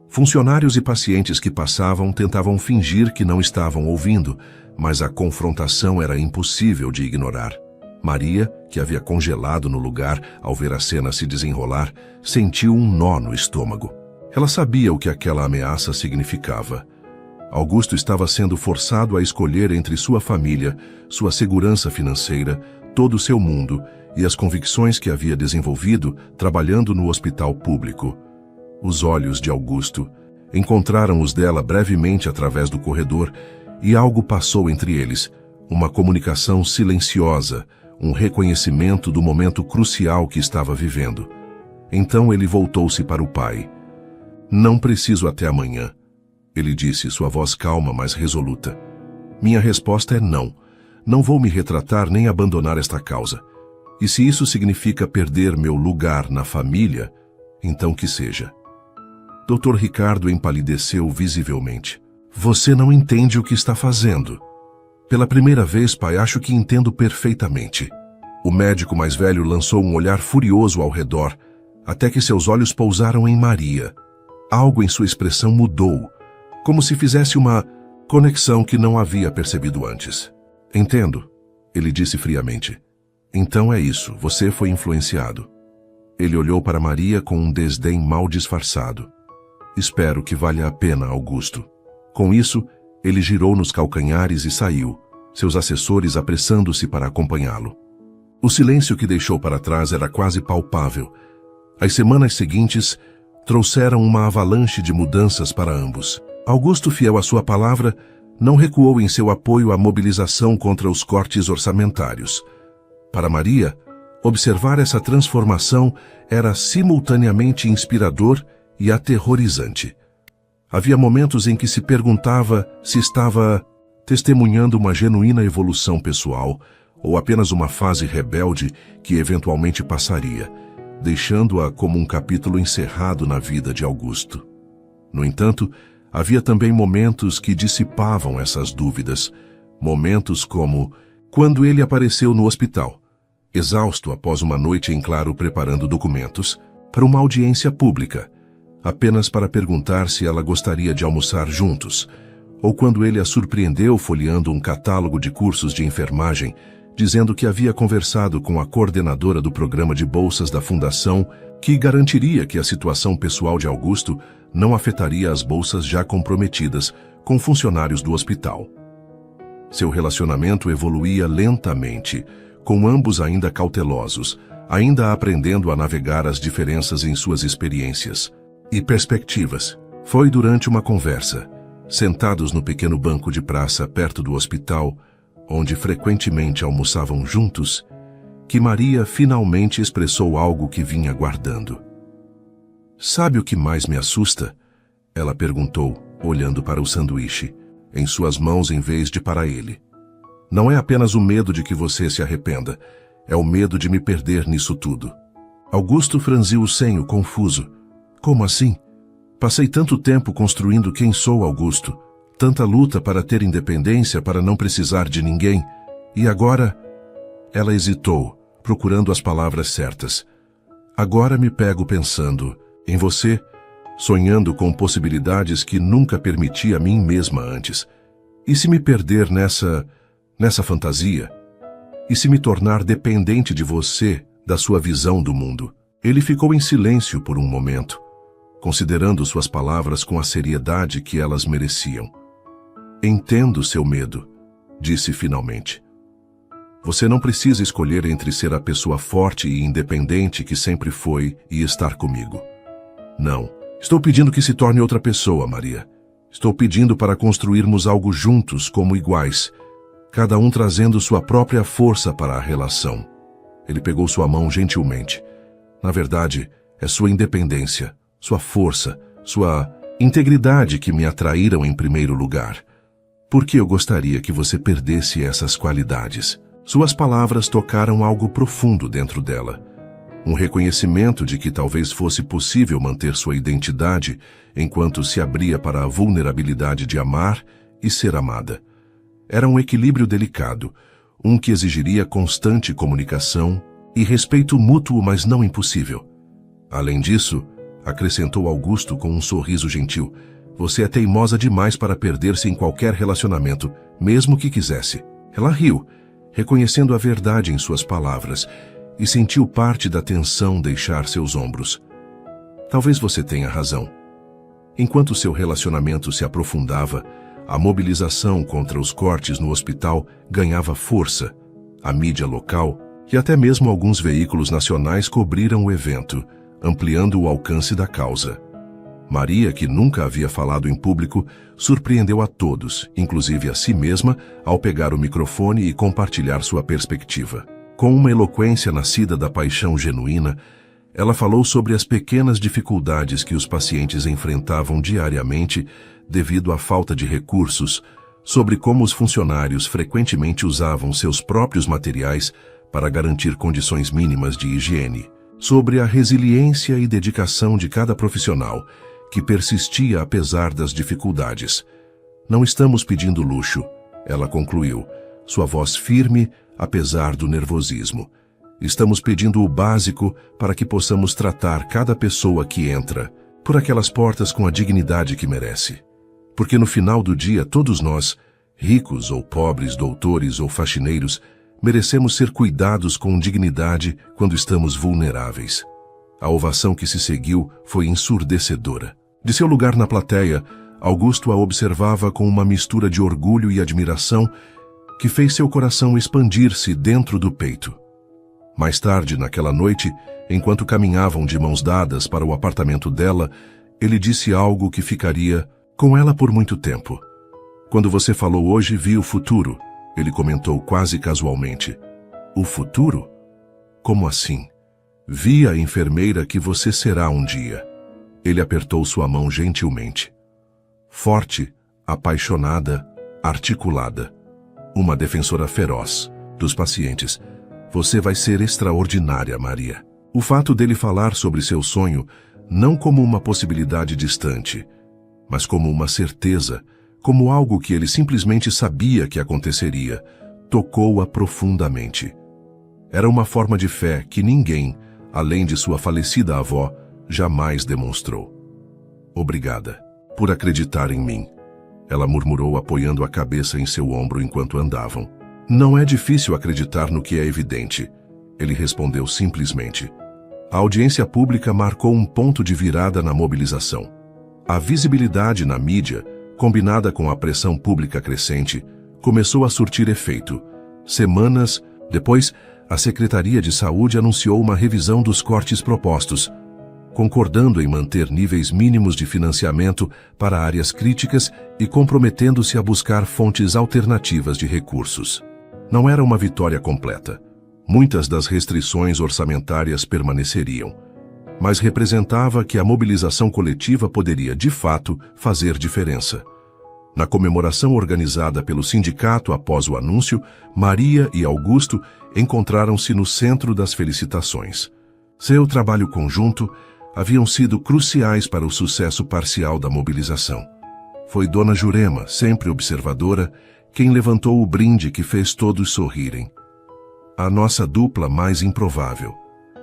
Funcionários e pacientes que passavam tentavam fingir que não estavam ouvindo, mas a confrontação era impossível de ignorar. Maria, que havia congelado no lugar ao ver a cena se desenrolar, sentiu um nó no estômago. Ela sabia o que aquela ameaça significava. Augusto estava sendo forçado a escolher entre sua família, sua segurança financeira, todo o seu mundo e as convicções que havia desenvolvido trabalhando no hospital público. Os olhos de Augusto encontraram os dela brevemente através do corredor e algo passou entre eles, uma comunicação silenciosa, um reconhecimento do momento crucial que estava vivendo. Então ele voltou-se para o pai. Não preciso até amanhã, ele disse, sua voz calma, mas resoluta. Minha resposta é não. Não vou me retratar nem abandonar esta causa. E se isso significa perder meu lugar na família, então que seja. Dr. Ricardo empalideceu visivelmente. Você não entende o que está fazendo. Pela primeira vez, pai, acho que entendo perfeitamente. O médico mais velho lançou um olhar furioso ao redor, até que seus olhos pousaram em Maria. Algo em sua expressão mudou, como se fizesse uma conexão que não havia percebido antes. Entendo, ele disse friamente. Então é isso, você foi influenciado. Ele olhou para Maria com um desdém mal disfarçado. Espero que valha a pena, Augusto. Com isso, ele girou nos calcanhares e saiu, seus assessores apressando-se para acompanhá-lo. O silêncio que deixou para trás era quase palpável. As semanas seguintes trouxeram uma avalanche de mudanças para ambos. Augusto, fiel à sua palavra, não recuou em seu apoio à mobilização contra os cortes orçamentários. Para Maria, observar essa transformação era simultaneamente inspirador e aterrorizante. Havia momentos em que se perguntava se estava testemunhando uma genuína evolução pessoal ou apenas uma fase rebelde que eventualmente passaria, deixando-a como um capítulo encerrado na vida de Augusto. No entanto, havia também momentos que dissipavam essas dúvidas, momentos como quando ele apareceu no hospital, exausto após uma noite em claro preparando documentos para uma audiência pública, apenas para perguntar se ela gostaria de almoçar juntos, ou quando ele a surpreendeu folheando um catálogo de cursos de enfermagem, dizendo que havia conversado com a coordenadora do programa de bolsas da fundação que garantiria que a situação pessoal de Augusto não afetaria as bolsas já comprometidas com funcionários do hospital. Seu relacionamento evoluía lentamente, com ambos ainda cautelosos, ainda aprendendo a navegar as diferenças em suas experiências e perspectivas. Foi durante uma conversa, sentados no pequeno banco de praça perto do hospital, onde frequentemente almoçavam juntos, que Maria finalmente expressou algo que vinha guardando. Sabe o que mais me assusta? Ela perguntou, olhando para o sanduíche, em suas mãos em vez de para ele. Não é apenas o medo de que você se arrependa, é o medo de me perder nisso tudo. Augusto franziu o senho, confuso. Como assim? Passei tanto tempo construindo quem sou, Augusto. Tanta luta para ter independência, para não precisar de ninguém. E agora? Ela hesitou, procurando as palavras certas. Agora me pego pensando em você, sonhando com possibilidades que nunca permiti a mim mesma antes. E se me perder nessa fantasia? E se me tornar dependente de você, da sua visão do mundo? Ele ficou em silêncio por um momento, considerando suas palavras com a seriedade que elas mereciam. Entendo seu medo, disse finalmente. Você não precisa escolher entre ser a pessoa forte e independente que sempre foi e estar comigo. Não. Estou pedindo que se torne outra pessoa, Maria. Estou pedindo para construirmos algo juntos como iguais, cada um trazendo sua própria força para a relação. Ele pegou sua mão gentilmente. Na verdade, é sua independência, sua força, sua integridade que me atraíram em primeiro lugar. Por que eu gostaria que você perdesse essas qualidades? Suas palavras tocaram algo profundo dentro dela. Um reconhecimento de que talvez fosse possível manter sua identidade enquanto se abria para a vulnerabilidade de amar e ser amada. Era um equilíbrio delicado, um que exigiria constante comunicação e respeito mútuo, mas não impossível. Além disso, acrescentou Augusto com um sorriso gentil, você é teimosa demais para perder-se em qualquer relacionamento, mesmo que quisesse. Ela riu, reconhecendo a verdade em suas palavras, e sentiu parte da tensão deixar seus ombros. Talvez você tenha razão. Enquanto seu relacionamento se aprofundava, a mobilização contra os cortes no hospital ganhava força. A mídia local e até mesmo alguns veículos nacionais cobriram o evento, ampliando o alcance da causa. Maria, que nunca havia falado em público, surpreendeu a todos, inclusive a si mesma, ao pegar o microfone e compartilhar sua perspectiva. Com uma eloquência nascida da paixão genuína, ela falou sobre as pequenas dificuldades que os pacientes enfrentavam diariamente devido à falta de recursos, sobre como os funcionários frequentemente usavam seus próprios materiais para garantir condições mínimas de higiene, sobre a resiliência e dedicação de cada profissional, que persistia apesar das dificuldades. Não estamos pedindo luxo, ela concluiu, sua voz firme apesar do nervosismo. Estamos pedindo o básico para que possamos tratar cada pessoa que entra por aquelas portas com a dignidade que merece. Porque no final do dia todos nós, ricos ou pobres, doutores ou faxineiros, merecemos ser cuidados com dignidade quando estamos vulneráveis. A ovação que se seguiu foi ensurdecedora. De seu lugar na plateia, Augusto a observava com uma mistura de orgulho e admiração que fez seu coração expandir-se dentro do peito. Mais tarde, naquela noite, enquanto caminhavam de mãos dadas para o apartamento dela, ele disse algo que ficaria com ela por muito tempo. Quando você falou hoje, vi o futuro, ele comentou quase casualmente. O futuro? Como assim? Vi a enfermeira que você será um dia. Ele apertou sua mão gentilmente. Forte, apaixonada, articulada. Uma defensora feroz dos pacientes. Você vai ser extraordinária, Maria. O fato dele falar sobre seu sonho, não como uma possibilidade distante, mas como uma certeza, como algo que ele simplesmente sabia que aconteceria, tocou-a profundamente. Era uma forma de fé que ninguém, além de sua falecida avó, jamais demonstrou. Obrigada por acreditar em mim, ela murmurou apoiando a cabeça em seu ombro enquanto andavam. Não é difícil acreditar no que é evidente, ele respondeu simplesmente. A audiência pública marcou um ponto de virada na mobilização. A visibilidade na mídia, combinada com a pressão pública crescente, começou a surtir efeito. Semanas depois, a Secretaria de Saúde anunciou uma revisão dos cortes propostos, concordando em manter níveis mínimos de financiamento para áreas críticas e comprometendo-se a buscar fontes alternativas de recursos. Não era uma vitória completa. Muitas das restrições orçamentárias permaneceriam, mas representava que a mobilização coletiva poderia, de fato, fazer diferença. Na comemoração organizada pelo sindicato após o anúncio, Maria e Augusto encontraram-se no centro das felicitações. Seu trabalho conjunto haviam sido cruciais para o sucesso parcial da mobilização. Foi Dona Jurema, sempre observadora, quem levantou o brinde que fez todos sorrirem. A nossa dupla mais improvável,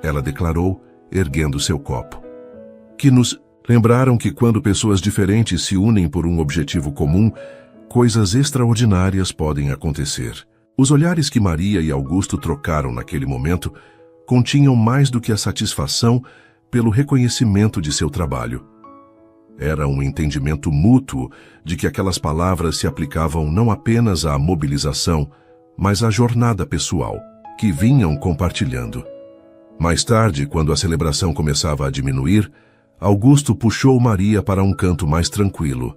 ela declarou, erguendo seu copo. Que nos lembraram que quando pessoas diferentes se unem por um objetivo comum, coisas extraordinárias podem acontecer. Os olhares que Maria e Augusto trocaram naquele momento continham mais do que a satisfação pelo reconhecimento de seu trabalho. Era um entendimento mútuo de que aquelas palavras se aplicavam não apenas à mobilização, mas a jornada pessoal, que vinham compartilhando. Mais tarde, quando a celebração começava a diminuir, Augusto puxou Maria para um canto mais tranquilo.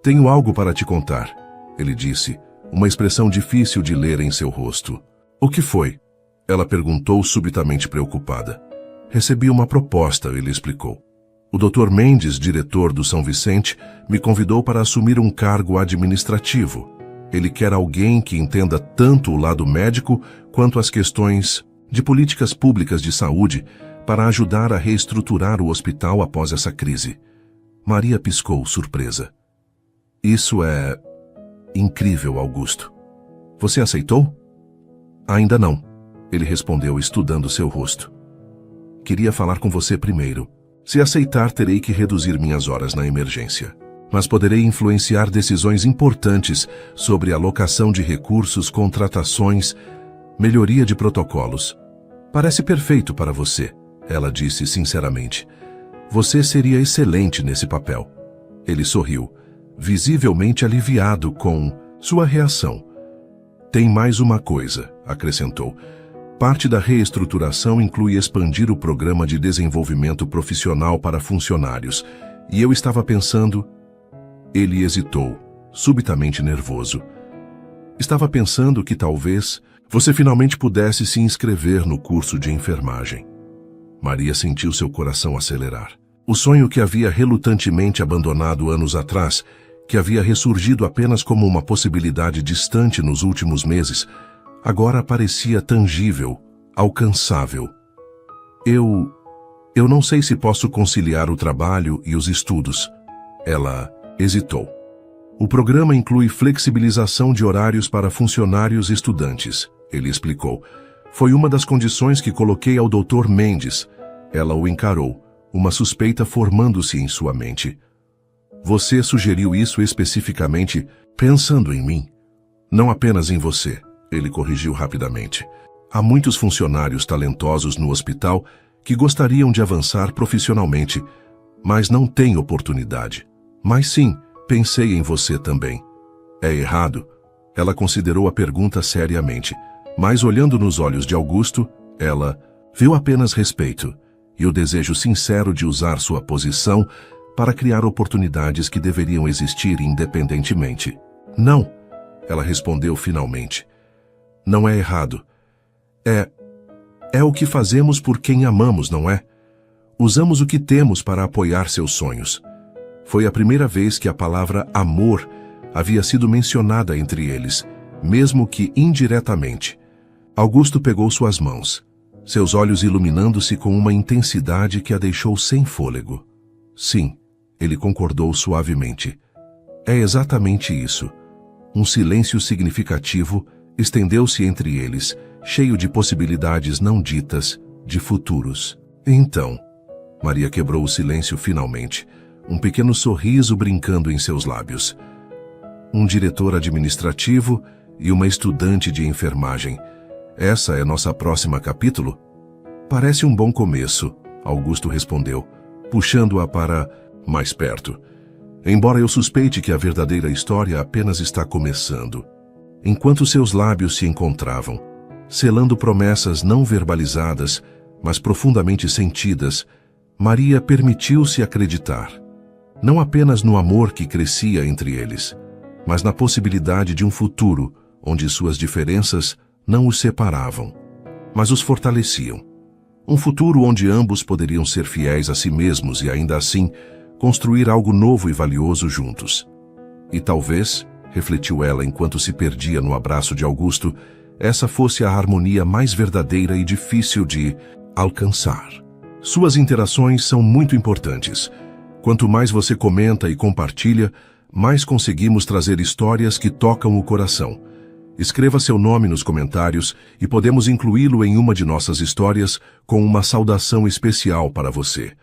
"Tenho algo para te contar", ele disse, uma expressão difícil de ler em seu rosto. "O que foi?" ela perguntou subitamente preocupada. "Recebi uma proposta", ele explicou. "O Dr. Mendes, diretor do São Vicente, me convidou para assumir um cargo administrativo. Ele quer alguém que entenda tanto o lado médico quanto as questões de políticas públicas de saúde para ajudar a reestruturar o hospital após essa crise." Maria piscou, surpresa. "Isso é incrível, Augusto. Você aceitou?" "Ainda não", ele respondeu, estudando seu rosto. "Queria falar com você primeiro. Se aceitar, terei que reduzir minhas horas na emergência. Mas poderei influenciar decisões importantes sobre alocação de recursos, contratações, melhoria de protocolos. Parece perfeito para você", ela disse sinceramente. "Você seria excelente nesse papel." Ele sorriu, visivelmente aliviado com sua reação. "Tem mais uma coisa", acrescentou. "Parte da reestruturação inclui expandir o programa de desenvolvimento profissional para funcionários, e eu estava pensando..." Ele hesitou, subitamente nervoso. "Estava pensando que talvez você finalmente pudesse se inscrever no curso de enfermagem." Maria sentiu seu coração acelerar. O sonho que havia relutantemente abandonado anos atrás, que havia ressurgido apenas como uma possibilidade distante nos últimos meses, agora parecia tangível, alcançável. Eu não sei se posso conciliar o trabalho e os estudos." Ela hesitou. "O programa inclui flexibilização de horários para funcionários e estudantes", ele explicou. "Foi uma das condições que coloquei ao Dr. Mendes." Ela o encarou, uma suspeita formando-se em sua mente. "Você sugeriu isso especificamente pensando em mim?" "Não apenas em você", ele corrigiu rapidamente. "Há muitos funcionários talentosos no hospital que gostariam de avançar profissionalmente, mas não têm oportunidade. Mas sim, pensei em você também." "É errado?" Ela considerou a pergunta seriamente, mas olhando nos olhos de Augusto, ela viu apenas respeito e o desejo sincero de usar sua posição para criar oportunidades que deveriam existir independentemente. "Não", ela respondeu finalmente. "Não é errado. É o que fazemos por quem amamos, não é? Usamos o que temos para apoiar seus sonhos." Foi a primeira vez que a palavra amor havia sido mencionada entre eles, mesmo que indiretamente. Augusto pegou suas mãos, seus olhos iluminando-se com uma intensidade que a deixou sem fôlego. "Sim", ele concordou suavemente. "É exatamente isso." Um silêncio significativo estendeu-se entre eles, cheio de possibilidades não ditas, de futuros. "Então..." Maria quebrou o silêncio finalmente, um pequeno sorriso brincando em seus lábios. "Um diretor administrativo e uma estudante de enfermagem. Essa é nossa próxima capítulo?" "Parece um bom começo", Augusto respondeu, puxando-a para mais perto. "Embora eu suspeite que a verdadeira história apenas está começando." Enquanto seus lábios se encontravam, selando promessas não verbalizadas, mas profundamente sentidas, Maria permitiu-se acreditar. Não apenas no amor que crescia entre eles, mas na possibilidade de um futuro onde suas diferenças não os separavam, mas os fortaleciam. Um futuro onde ambos poderiam ser fiéis a si mesmos e ainda assim construir algo novo e valioso juntos. E talvez, refletiu ela enquanto se perdia no abraço de Augusto, essa fosse a harmonia mais verdadeira e difícil de alcançar. Suas interações são muito importantes. Quanto mais você comenta e compartilha, mais conseguimos trazer histórias que tocam o coração. Escreva seu nome nos comentários e podemos incluí-lo em uma de nossas histórias com uma saudação especial para você.